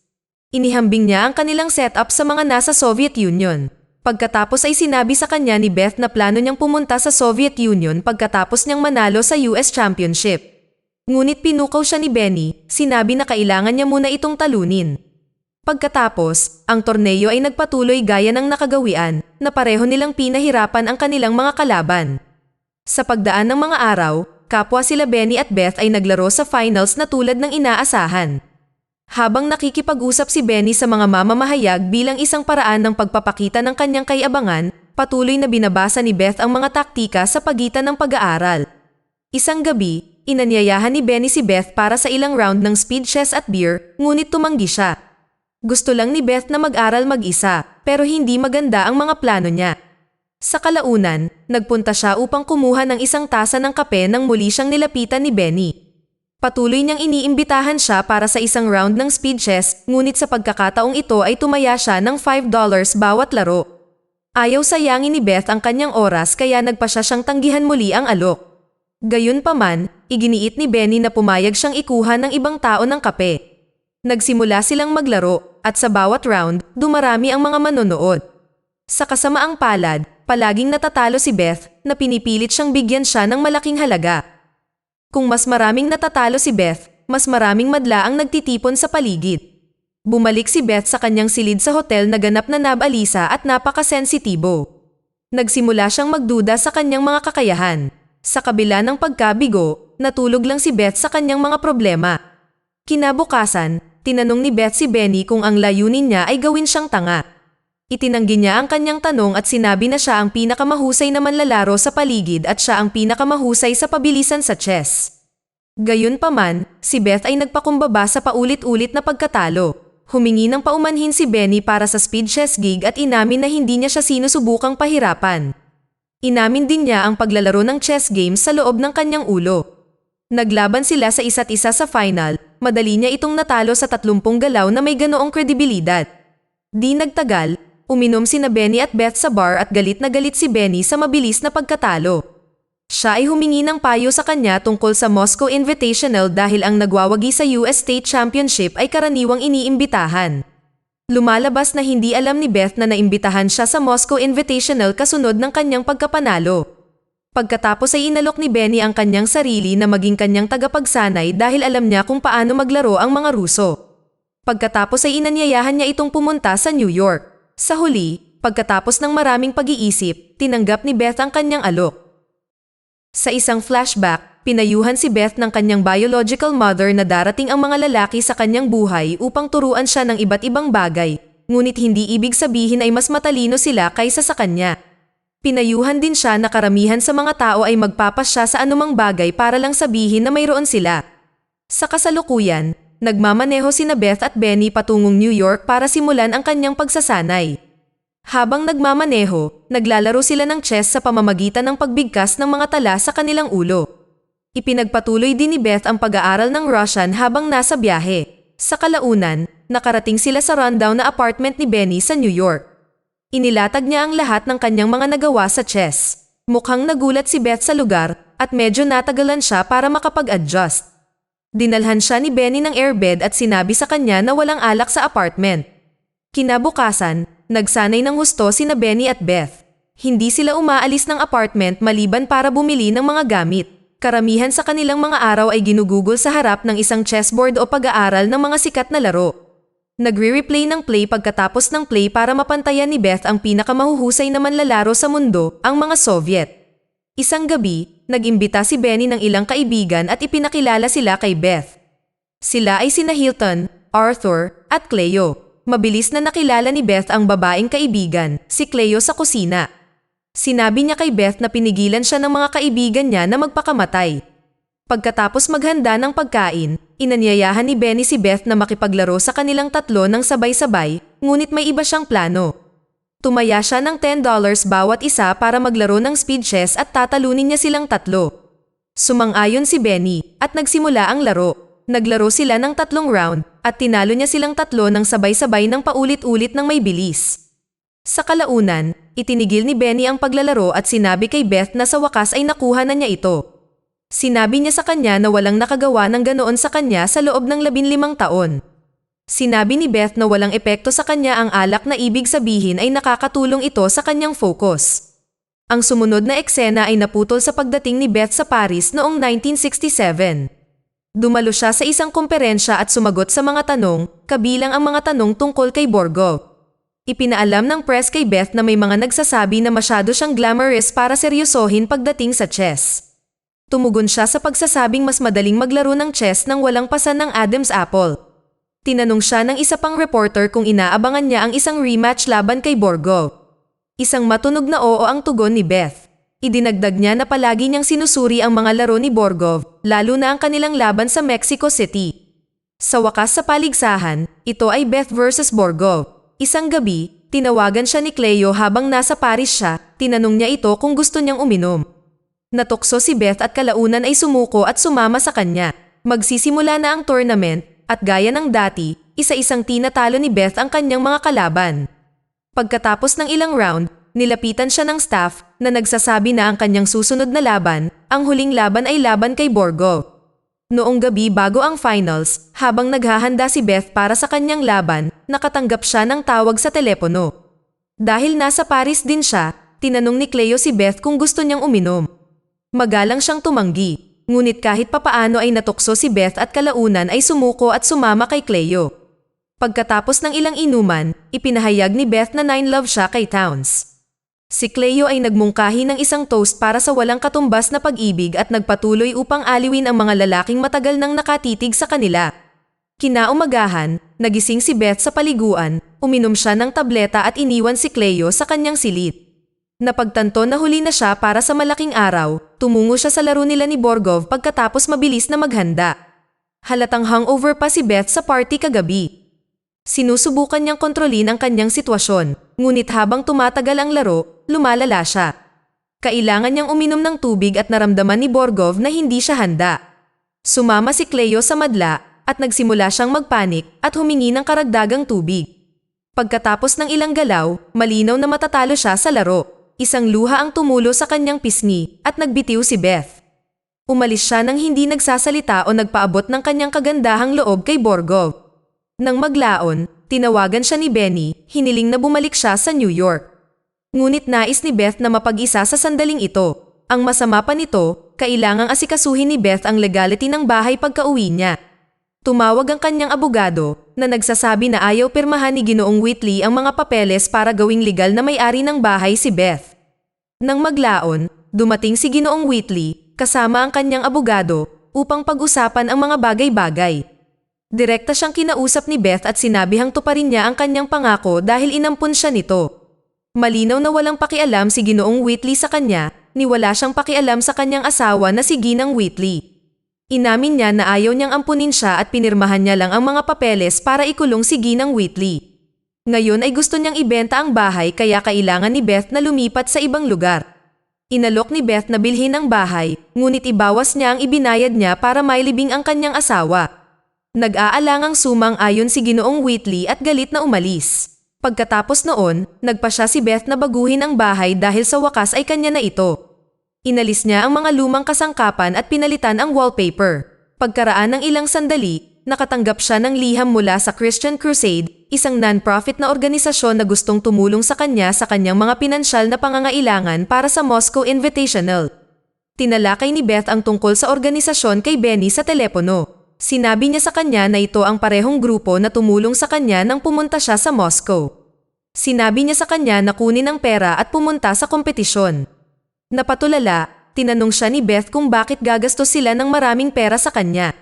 S1: Inihambing niya ang kanilang setup sa mga nasa Soviet Union. Pagkatapos ay sinabi sa kanya ni Beth na plano niyang pumunta sa Soviet Union pagkatapos niyang manalo sa US Championship. Ngunit pinukaw siya ni Benny, sinabi na kailangan niya muna itong talunin. Pagkatapos, ang torneo ay nagpatuloy gaya ng nakagawian na pareho nilang pinahirapan ang kanilang mga kalaban. Sa pagdaan ng mga araw, kapwa sila Benny at Beth ay naglaro sa finals na tulad ng inaasahan. Habang nakikipag-usap si Benny sa mga mamamahayag bilang isang paraan ng pagpapakita ng kanyang kayabangan, patuloy na binabasa ni Beth ang mga taktika sa pagitan ng pag-aaral. Isang gabi, inanyayahan ni Benny si Beth para sa ilang round ng speed chess at beer, ngunit tumanggi siya. Gusto lang ni Beth na mag-aral mag-isa, pero hindi maganda ang mga plano niya. Sa kalaunan, nagpunta siya upang kumuha ng isang tasa ng kape nang muli siyang nilapitan ni Benny. Patuloy niyang iniimbitahan siya para sa isang round ng speed chess, ngunit sa pagkakataong ito ay tumaya siya ng $5 bawat laro. Ayaw sayangin ni Beth ang kanyang oras kaya nagpa siya siyang tanggihan muli ang alok. Gayunpaman, iginiit ni Benny na pumayag siyang ikuha ng ibang tao ng kape. Nagsimula silang maglaro at sa bawat round, dumarami ang mga manonood. Sa kasamaang palad, palaging natatalo si Beth na pinipilit siyang bigyan siya ng malaking halaga. Kung mas maraming natatalo si Beth, mas maraming madla ang nagtitipon sa paligid. Bumalik si Beth sa kanyang silid sa hotel na ganap na nabalisa at napakasensitibo. Nagsimula siyang magduda sa kanyang mga kakayahan. Sa kabila ng pagkabigo, natulog lang si Beth sa kanyang mga problema. Kinabukasan, tinanong ni Beth si Benny kung ang layunin niya ay gawin siyang tanga. Itinanggi niya ang kanyang tanong at sinabi na siya ang pinakamahusay na manlalaro sa paligid at siya ang pinakamahusay sa pabilisan sa chess. Gayunpaman, si Beth ay nagpakumbaba sa paulit-ulit na pagkatalo. Humingi ng paumanhin si Benny para sa speed chess gig at inamin na hindi niya siya sinusubukang pahirapan. Inamin din niya ang paglalaro ng chess games sa loob ng kanyang ulo. Naglaban sila sa isa't isa sa final, madali niya itong natalo sa 30 galaw na may ganoong kredibilidad. Di nagtagal, uminom sina Benny at Beth sa bar at galit na galit si Benny sa mabilis na pagkatalo. Siya ay humingi ng payo sa kanya tungkol sa Moscow Invitational dahil ang nagwawagi sa US State Championship ay karaniwang iniimbitahan. Lumalabas na hindi alam ni Beth na naimbitahan siya sa Moscow Invitational kasunod ng kanyang pagkapanalo. Pagkatapos ay inalok ni Benny ang kanyang sarili na maging kanyang tagapagsanay dahil alam niya kung paano maglaro ang mga Ruso. Pagkatapos ay inanyayahan niya itong pumunta sa New York. Sa huli, pagkatapos ng maraming pag-iisip, tinanggap ni Beth ang kanyang alok. Sa isang flashback, pinayuhan si Beth ng kanyang biological mother na darating ang mga lalaki sa kanyang buhay upang turuan siya ng iba't ibang bagay, ngunit hindi ibig sabihin ay mas matalino sila kaysa sa kanya. Pinayuhan din siya na karamihan sa mga tao ay magpapasya sa anumang bagay para lang sabihin na mayroon sila. Sa kasalukuyan, nagmamaneho sina Beth at Benny patungong New York para simulan ang kanyang pagsasanay. Habang nagmamaneho, naglalaro sila ng chess sa pamamagitan ng pagbigkas ng mga tala sa kanilang ulo. Ipinagpatuloy din ni Beth ang pag-aaral ng Russian habang nasa biyahe. Sa kalaunan, nakarating sila sa rundown na apartment ni Benny sa New York. Inilatag niya ang lahat ng kanyang mga nagawa sa chess. Mukhang nagulat si Beth sa lugar at medyo natagalan siya para makapag-adjust. Dinalhan siya ni Benny ng airbed at sinabi sa kanya na walang alak sa apartment. Kinabukasan, nagsanay ng husto sina Benny at Beth. Hindi sila umaalis ng apartment maliban para bumili ng mga gamit. Karamihan sa kanilang mga araw ay ginugugol sa harap ng isang chessboard o pag-aaral ng mga sikat na laro. Nagre-replay ng play pagkatapos ng play para mapantayan ni Beth ang pinakamahuhusay na manlalaro sa mundo, ang mga Soviet. Isang gabi, nag-imbita si Benny ng ilang kaibigan at ipinakilala sila kay Beth. Sila ay sina Hilton, Arthur, at Cleo. Mabilis na nakilala ni Beth ang babaeng kaibigan, si Cleo sa kusina. Sinabi niya kay Beth na pinigilan siya ng mga kaibigan niya na magpakamatay. Pagkatapos maghanda ng pagkain, inanyayahan ni Benny si Beth na makipaglaro sa kanilang tatlo ng sabay-sabay, ngunit may iba siyang plano. Tumaya siya ng $10 bawat isa para maglaro ng speed chess at tatalunin niya silang tatlo. Sumang-ayon si Benny at nagsimula ang laro. Naglaro sila ng 3 round at tinalo niya silang tatlo ng sabay-sabay ng paulit-ulit ng may bilis. Sa kalaunan, itinigil ni Benny ang paglalaro at sinabi kay Beth na sa wakas ay nakuha na niya ito. Sinabi niya sa kanya na walang nakagawa ng ganoon sa kanya sa loob ng 15 taon. Sinabi ni Beth na walang epekto sa kanya ang alak na ibig sabihin ay nakakatulong ito sa kanyang focus. Ang sumunod na eksena ay naputol sa pagdating ni Beth sa Paris noong 1967. Dumalo siya sa isang komperensya at sumagot sa mga tanong, kabilang ang mga tanong tungkol kay Borgov. Ipinaalam ng press kay Beth na may mga nagsasabi na masyado siyang glamorous para seryosohin pagdating sa chess. Tumugon siya sa pagsasabing mas madaling maglaro ng chess nang walang pasan ng Adam's apple. Tinanong siya ng isa pang reporter kung inaabangan niya ang isang rematch laban kay Borgov. Isang matunog na oo ang tugon ni Beth. Idinagdag niya na palagi niyang sinusuri ang mga laro ni Borgov, lalo na ang kanilang laban sa Mexico City. Sa wakas sa paligsahan, ito ay Beth versus Borgov. Isang gabi, tinawagan siya ni Cleo habang nasa Paris siya, tinanong niya ito kung gusto niyang uminom. Natukso si Beth at kalaunan ay sumuko at sumama sa kanya. Magsisimula na ang tournament, at gaya ng dati, isa-isang tinatalo ni Beth ang kanyang mga kalaban. Pagkatapos ng ilang round, nilapitan siya ng staff na nagsasabi na ang kanyang susunod na laban, ang huling laban ay laban kay Borgov. Noong gabi bago ang finals, habang naghahanda si Beth para sa kanyang laban, nakatanggap siya ng tawag sa telepono. Dahil nasa Paris din siya, tinanong ni Cleo si Beth kung gusto niyang uminom. Magalang siyang tumanggi, ngunit kahit papaano ay natukso si Beth at kalaunan ay sumuko at sumama kay Cleo. Pagkatapos ng ilang inuman, ipinahayag ni Beth na 9 love siya kay Towns. Si Cleo ay nagmungkahi ng isang toast para sa walang katumbas na pag-ibig at nagpatuloy upang aliwin ang mga lalaking matagal nang nakatitig sa kanila. Kinaumagahan, nagising si Beth sa paliguan, uminom siya ng tableta at iniwan si Cleo sa kanyang silid. Napagtanto na huli na siya para sa malaking araw, tumungo siya sa laro nila ni Borgov pagkatapos mabilis na maghanda. Halatang hangover pa si Beth sa party kagabi. Sinusubukan niyang kontrolin ang kanyang sitwasyon, ngunit habang tumatagal ang laro, lumalala siya. Kailangan niyang uminom ng tubig at naramdaman ni Borgov na hindi siya handa. Sumama si Cleo sa madla at nagsimula siyang magpanik at humingi ng karagdagang tubig. Pagkatapos ng ilang galaw, malinaw na matatalo siya sa laro. Isang luha ang tumulo sa kanyang pisngi at nagbitiw si Beth. Umalis siya nang hindi nagsasalita o nagpaabot ng kanyang kagandahang loob kay Borgov. Nang maglaon, tinawagan siya ni Benny, hiniling na bumalik siya sa New York. Ngunit nais ni Beth na mapag-isa sa sandaling ito. Ang masama pa nito, kailangang asikasuhin ni Beth ang legality ng bahay pagka-uwi niya. Tumawag ang kanyang abogado na nagsasabi na ayaw pirmahan ni Ginoong Whitley ang mga papeles para gawing legal na may-ari ng bahay si Beth. Nang maglaon, dumating si Ginoong Whitley kasama ang kanyang abogado upang pag-usapan ang mga bagay-bagay. Direkta siyang kinausap ni Beth at sinabihang tuparin niya ang kanyang pangako dahil inampun siya nito. Malinaw na walang pakialam si Ginoong Whitley sa kanya, ni wala siyang pakialam sa kanyang asawa na si Ginang Whitley. Inamin niya na ayaw niyang ampunin siya at pinirmahan niya lang ang mga papeles para ikulong si Ginang Whitley. Ngayon ay gusto niyang ibenta ang bahay kaya kailangan ni Beth na lumipat sa ibang lugar. Inalok ni Beth na bilhin ang bahay, ngunit ibawas niya ang ibinayad niya para mailibing ang kanyang asawa. Nag-aalangang sumang ayon si Ginoong Whitley at galit na umalis. Pagkatapos noon, nagpa siya si Beth na baguhin ang bahay dahil sa wakas ay kanya na ito. Inalis niya ang mga lumang kasangkapan at pinalitan ang wallpaper. Pagkaraan ng ilang sandali, nakatanggap siya ng liham mula sa Christian Crusade, isang non-profit na organisasyon na gustong tumulong sa kanyang mga pinansyal na pangangailangan para sa Moscow Invitational. Tinalakay ni Beth ang tungkol sa organisasyon kay Benny sa telepono. Sinabi niya sa kanya na ito ang parehong grupo na tumulong sa kanya nang pumunta siya sa Moscow. Sinabi niya sa kanya na kunin ang pera at pumunta sa kompetisyon. Napatulala, tinanong siya ni Beth kung bakit gagastos sila ng maraming pera sa kanya.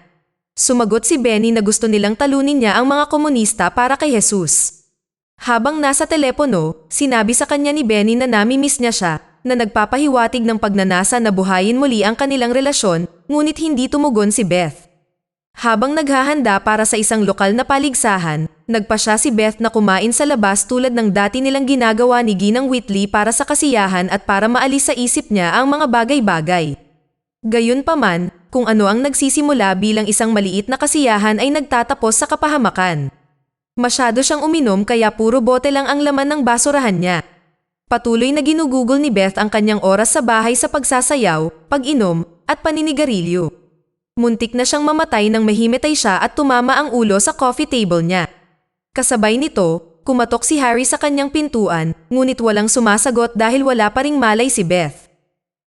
S1: Sumagot si Benny na gusto nilang talunin niya ang mga komunista para kay Jesus. Habang nasa telepono, sinabi sa kanya ni Benny na nami-miss niya siya, na nagpapahiwatig ng pagnanasa na buhayin muli ang kanilang relasyon, ngunit hindi tumugon si Beth. Habang naghahanda para sa isang lokal na paligsahan, nagpa siya si Beth na kumain sa labas tulad ng dati nilang ginagawa ni Ginang Whitley para sa kasiyahan at para maalis sa isip niya ang mga bagay-bagay. Gayunpaman, kung ano ang nagsisimula bilang isang maliit na kasiyahan ay nagtatapos sa kapahamakan. Masyado siyang uminom kaya puro bote lang ang laman ng basurahan niya. Patuloy na ginugugol ni Beth ang kanyang oras sa bahay sa pagsasayaw, pag-inom, at paninigarilyo. Muntik na siyang mamatay nang mahimatay siya at tumama ang ulo sa coffee table niya. Kasabay nito, kumatok si Harry sa kanyang pintuan, ngunit walang sumasagot dahil wala pa ring malay si Beth.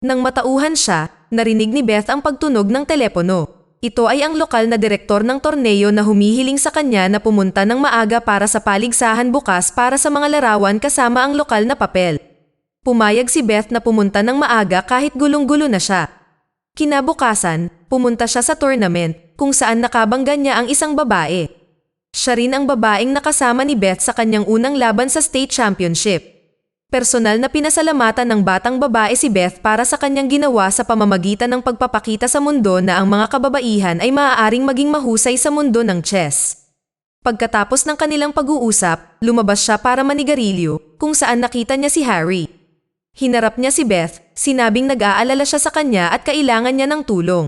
S1: Nang matauhan siya, narinig ni Beth ang pagtunog ng telepono. Ito ay ang lokal na direktor ng torneo na humihiling sa kanya na pumunta ng maaga para sa paligsahan bukas para sa mga larawan kasama ang lokal na papel. Pumayag si Beth na pumunta ng maaga kahit gulong-gulo na siya. Kinabukasan, pumunta siya sa tournament kung saan nakabangga niya ang isang babae. Siya rin ang babaeng nakasama ni Beth sa kanyang unang laban sa state championship. Personal na pinasalamatan ng batang babae si Beth para sa kanyang ginawa sa pamamagitan ng pagpapakita sa mundo na ang mga kababaihan ay maaaring maging mahusay sa mundo ng chess. Pagkatapos ng kanilang pag-uusap, lumabas siya para manigarilyo kung saan nakita niya si Harry. Hinarap niya si Beth, sinabing nag-aalala siya sa kanya at kailangan niya ng tulong.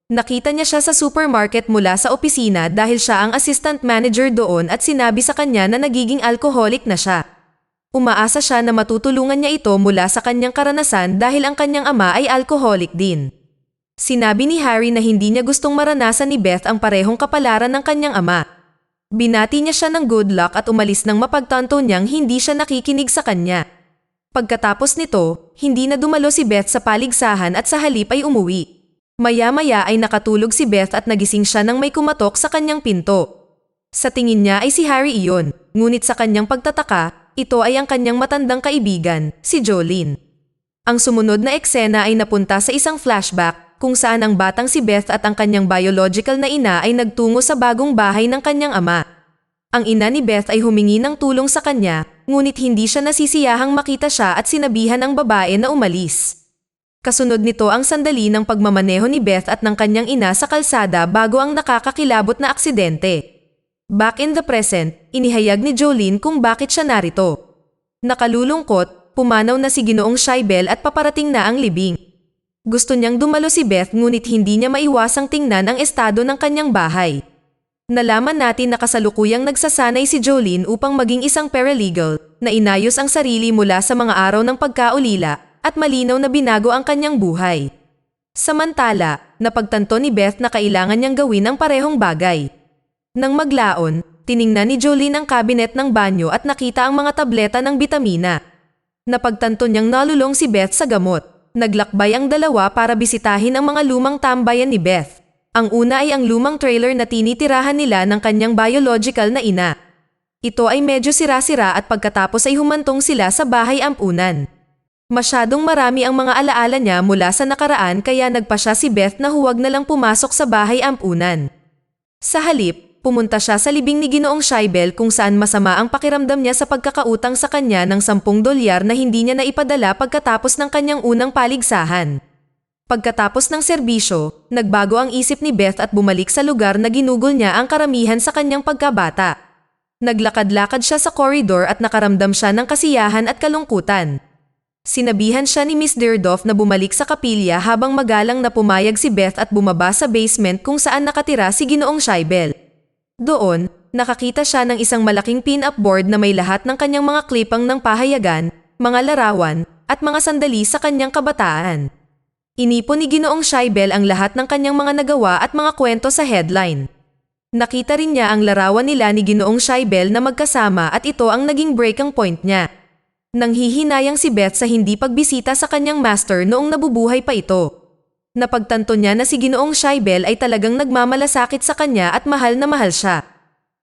S1: Nakita niya siya sa supermarket mula sa opisina dahil siya ang assistant manager doon at sinabi sa kanya na nagiging alcoholic na siya. Umaasa siya na matutulungan niya ito mula sa kanyang karanasan dahil ang kanyang ama ay alcoholic din. Sinabi ni Harry na hindi niya gustong maranasan ni Beth ang parehong kapalaran ng kanyang ama. Binati niya siya ng good luck at umalis nang mapagtanto niyang hindi siya nakikinig sa kanya. Pagkatapos nito, hindi na dumalo si Beth sa paligsahan at sa halip ay umuwi. Maya-maya ay nakatulog si Beth at nagising siya nang may kumatok sa kanyang pinto. Sa tingin niya ay si Harry iyon, ngunit sa kanyang pagtataka, ito ay ang kanyang matandang kaibigan, si Jolene. Ang sumunod na eksena ay napunta sa isang flashback kung saan ang batang si Beth at ang kanyang biological na ina ay nagtungo sa bagong bahay ng kanyang ama. Ang ina ni Beth ay humingi ng tulong sa kanya, ngunit hindi siya nasisiyahang makita siya at sinabihan ang babae na umalis. Kasunod nito ang sandali ng pagmamaneho ni Beth at ng kanyang ina sa kalsada bago ang nakakakilabot na aksidente. Back in the present, inihayag ni Jolene kung bakit siya narito. Nakalulungkot, pumanaw na si Ginoong Shaibel at paparating na ang libing. Gusto niyang dumalo si Beth ngunit hindi niya maiwasang tingnan ang estado ng kanyang bahay. Nalaman natin na kasalukuyang nagsasanay si Jolene upang maging isang paralegal na inayos ang sarili mula sa mga araw ng pagkaulila at malinaw na binago ang kanyang buhay. Samantala, napagtanto ni Beth na kailangan niyang gawin ang parehong bagay. Nang maglaon, tiningnan ni Jolene ang kabinet ng banyo at nakita ang mga tableta ng bitamina. Napagtanto niyang nalulong si Beth sa gamot. Naglakbay ang dalawa para bisitahin ang mga lumang tambayan ni Beth. Ang una ay ang lumang trailer na tinitirahan nila ng kanyang biological na ina. Ito ay medyo sira-sira at pagkatapos ay humantong sila sa bahay ampunan. Masyadong marami ang mga alaala niya mula sa nakaraan kaya nagpasya si Beth na huwag na lang pumasok sa bahay ampunan. Sa halip, pumunta siya sa libing ni Ginoong Shaibel kung saan masama ang pakiramdam niya sa pagkakautang sa kanya ng $10 na hindi niya naipadala pagkatapos ng kanyang unang paligsahan. Pagkatapos ng serbisyo, nagbago ang isip ni Beth at bumalik sa lugar na ginugol niya ang karamihan sa kanyang pagkabata. Naglakad-lakad siya sa koridor at nakaramdam siya ng kasiyahan at kalungkutan. Sinabihan siya ni Miss Dierdorf na bumalik sa kapilya habang magalang na pumayag si Beth at bumaba sa basement kung saan nakatira si Ginoong Shaibel. Doon, nakakita siya ng isang malaking pin-up board na may lahat ng kanyang mga klipang ng pahayagan, mga larawan, at mga sandali sa kanyang kabataan. Inipon ni Ginoong Shaibel ang lahat ng kanyang mga nagawa at mga kwento sa headline. Nakita rin niya ang larawan nila ni Ginoong Shaibel na magkasama at ito ang naging breaking point niya. Nanghihinayang si Beth sa hindi pagbisita sa kanyang master noong nabubuhay pa ito. Napagtanto niya na si Ginoong Shaibel ay talagang nagmamalasakit sa kanya at mahal na mahal siya.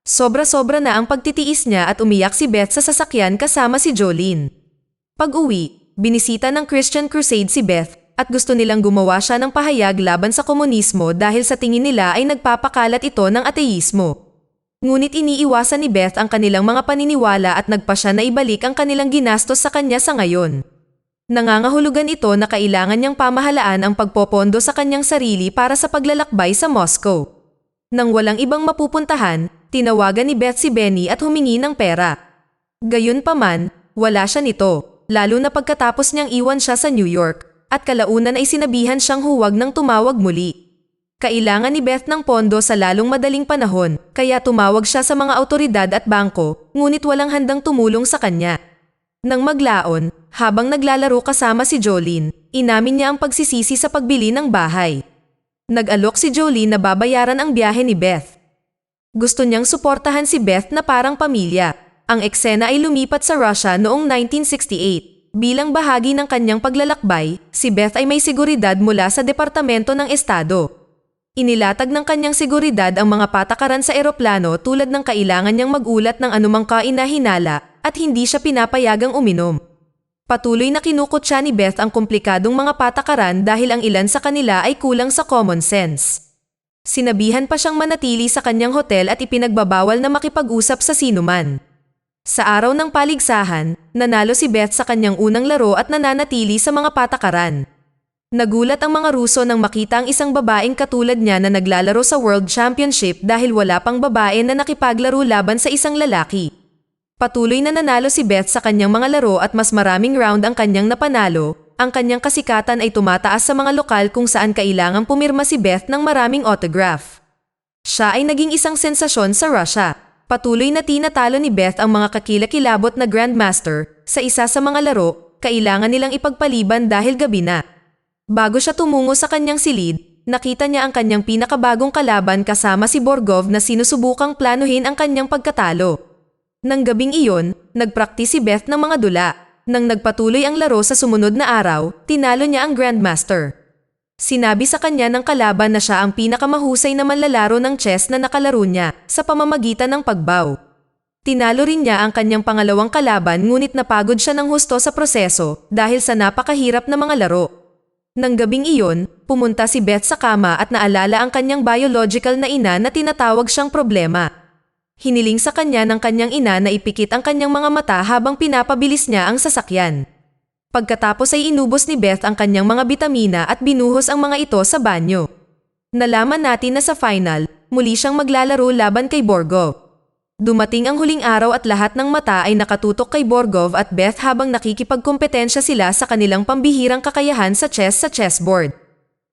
S1: Sobra-sobra na ang pagtitiis niya at umiyak si Beth sa sasakyan kasama si Jolene. Pag-uwi, binisita ng Christian Crusade si Beth at gusto nilang gumawa siya ng pahayag laban sa komunismo dahil sa tingin nila ay nagpapakalat ito ng ateismo. Ngunit iniiwasan ni Beth ang kanilang mga paniniwala at nagpa siya na ibalik ang kanilang ginastos sa kanya sa ngayon. Nangangahulugan ito na kailangan niyang pamahalaan ang pagpopondo sa kanyang sarili para sa paglalakbay sa Moscow. Nang walang ibang mapupuntahan, tinawagan ni Beth si Benny at humingi ng pera. Gayunpaman, wala siya nito, lalo na pagkatapos niyang iwan siya sa New York. At kalaunan ay sinabihan siyang huwag nang tumawag muli. Kailangan ni Beth ng pondo sa lalong madaling panahon, kaya tumawag siya sa mga awtoridad at bangko, ngunit walang handang tumulong sa kanya. Nang maglaon, habang naglalaro kasama si Jolene, inamin niya ang pagsisisi sa pagbili ng bahay. Nag-alok si Jolene na babayaran ang biyahe ni Beth. Gusto niyang suportahan si Beth na parang pamilya. Ang eksena ay lumipat sa Russia noong 1968. Bilang bahagi ng kanyang paglalakbay, si Beth ay may seguridad mula sa Departamento ng Estado. Inilatag ng kanyang seguridad ang mga patakaran sa eroplano tulad ng kailangan niyang magulat ng anumang kainahinala at hindi siya pinapayagang uminom. Patuloy na kinukot siya ni Beth ang komplikadong mga patakaran dahil ang ilan sa kanila ay kulang sa common sense. Sinabihan pa siyang manatili sa kanyang hotel at ipinagbabawal na makipag-usap sa sinuman. Sa araw ng paligsahan, nanalo si Beth sa kanyang unang laro at nananatili sa mga patakaran. Nagulat ang mga Ruso nang makita ang isang babaeng katulad niya na naglalaro sa World Championship dahil wala pang babae na nakipaglaro laban sa isang lalaki. Patuloy na nanalo si Beth sa kanyang mga laro at mas maraming round ang kanyang napanalo. Ang kanyang kasikatan ay tumataas sa mga lokal kung saan kailangang pumirma si Beth ng maraming autograph. Siya ay naging isang sensasyon sa Russia. patuloy na tinatalo ni Beth ang mga kakilakilabot na Grandmaster. Sa isa sa mga laro, kailangan nilang ipagpaliban dahil gabi na. Bago siya tumungo sa kanyang silid, nakita niya ang kanyang pinakabagong kalaban kasama si Borgov na sinusubukang planuhin ang kanyang pagkatalo. Nang gabing iyon, nagpraktis si Beth ng mga dula. Nang nagpatuloy ang laro sa sumunod na araw, tinalo niya ang Grandmaster. Sinabi sa kanya ng kalaban na siya ang pinakamahusay na manlalaro ng chess na nakalaro niya sa pamamagitan ng pagbaw. Tinalo rin niya ang kanyang pangalawang kalaban ngunit napagod siya ng husto sa proseso dahil sa napakahirap na mga laro. Nang gabing iyon, pumunta si Beth sa kama at naalala ang kanyang biological na ina na tinatawag siyang problema. Hiniling sa kanya ng kanyang ina na ipikit ang kanyang mga mata habang pinapabilis niya ang sasakyan. Pagkatapos ay inubos ni Beth ang kanyang mga bitamina at binuhos ang mga ito sa banyo. Nalaman natin na sa final, muli siyang maglalaro laban kay Borgov. Dumating ang huling araw at lahat ng mata ay nakatutok kay Borgov at Beth habang nakikipagkompetensya sila sa kanilang pambihirang kakayahan sa chessboard.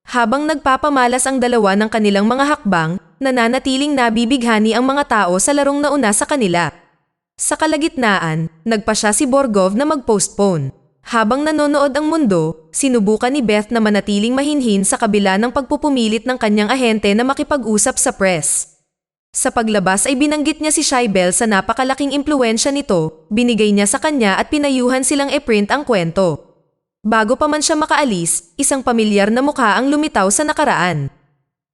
S1: Habang nagpapamalas ang dalawa ng kanilang mga hakbang, nananatiling nabibighani ang mga tao sa larong nauna sa kanila. Sa kalagitnaan, nagpa siya si Borgov na mag-postpone. Habang nanonood ang mundo, sinubukan ni Beth na manatiling mahinhin sa kabila ng pagpupumilit ng kanyang ahente na makipag-usap sa press. Sa paglabas ay binanggit niya si Shaibel sa napakalaking impluwensya nito, binigay niya sa kanya at pinayuhan silang e-print ang kwento. Bago pa man siya makaalis, isang pamilyar na mukha ang lumitaw sa nakaraan.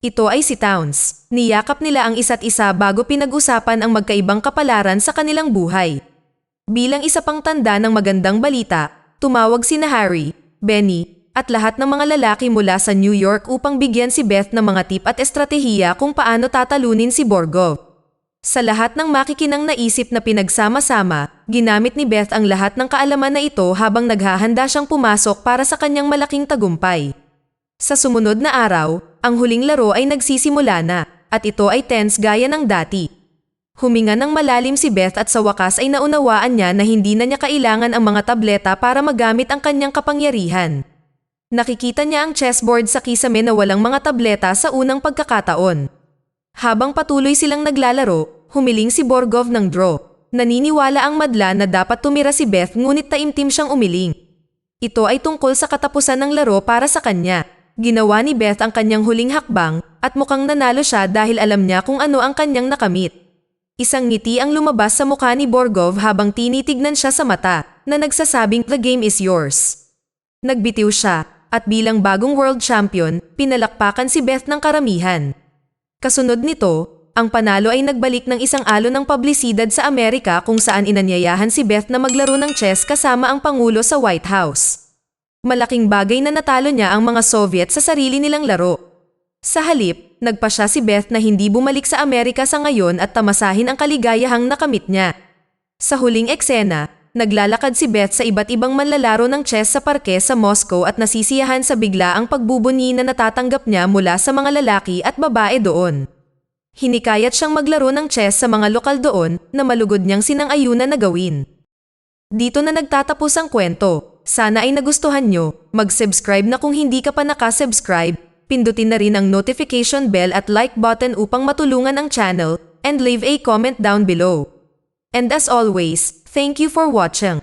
S1: Ito ay si Towns. Niyakap nila ang isa't isa bago pinag-usapan ang magkaibang kapalaran sa kanilang buhay. Bilang isa pang tanda ng magandang balita, tumawag sina Harry, Benny, at lahat ng mga lalaki mula sa New York upang bigyan si Beth ng mga tip at estratehiya kung paano tatalunin si Borgov. Sa lahat ng makikinang naisip na pinagsama-sama, ginamit ni Beth ang lahat ng kaalaman na ito habang naghahanda siyang pumasok para sa kanyang malaking tagumpay. Sa sumunod na araw, ang huling laro ay nagsisimula na, at ito ay tense gaya ng dati. Huminga ng malalim si Beth at sa wakas ay naunawaan niya na hindi na niya kailangan ang mga tableta para magamit ang kanyang kapangyarihan. Nakikita niya ang chessboard sa kisame na walang mga tableta sa unang pagkakataon. Habang patuloy silang naglalaro, humiling si Borgov ng draw. Naniniwala ang madla na dapat tumira si Beth ngunit taimtim siyang umiling. Ito ay tungkol sa katapusan ng laro para sa kanya. Ginawa ni Beth ang kanyang huling hakbang at mukhang nanalo siya dahil alam niya kung ano ang kanyang nakamit. Isang ngiti ang lumabas sa mukha ni Borgov habang tinitignan siya sa mata na nagsasabing the game is yours. Nagbitiw siya at bilang bagong world champion, pinalakpakan si Beth ng karamihan. Kasunod nito, ang panalo ay nagbalik ng isang alon ng publisidad sa Amerika kung saan inanyayahan si Beth na maglaro ng chess kasama ang Pangulo sa White House. Malaking bagay na natalo niya ang mga Soviet sa sarili nilang laro. Sa halip, nagpa siya si Beth na hindi bumalik sa Amerika sa ngayon at tamasahin ang kaligayahang nakamit niya. Sa huling eksena, naglalakad si Beth sa iba't ibang manlalaro ng chess sa parke sa Moscow at nasisiyahan sa biglaang pagbubunyi na natatanggap niya mula sa mga lalaki at babae doon. Hinikayat siyang maglaro ng chess sa mga lokal doon na malugod niyang sinang-ayunan na gawin. Dito na nagtatapos ang kwento. Sana ay nagustuhan nyo. Mag-subscribe na kung hindi ka pa nakasubscribe. Pindutin na rin ang notification bell at like button upang matulungan ang channel and leave a comment down below. And as always, thank you for watching.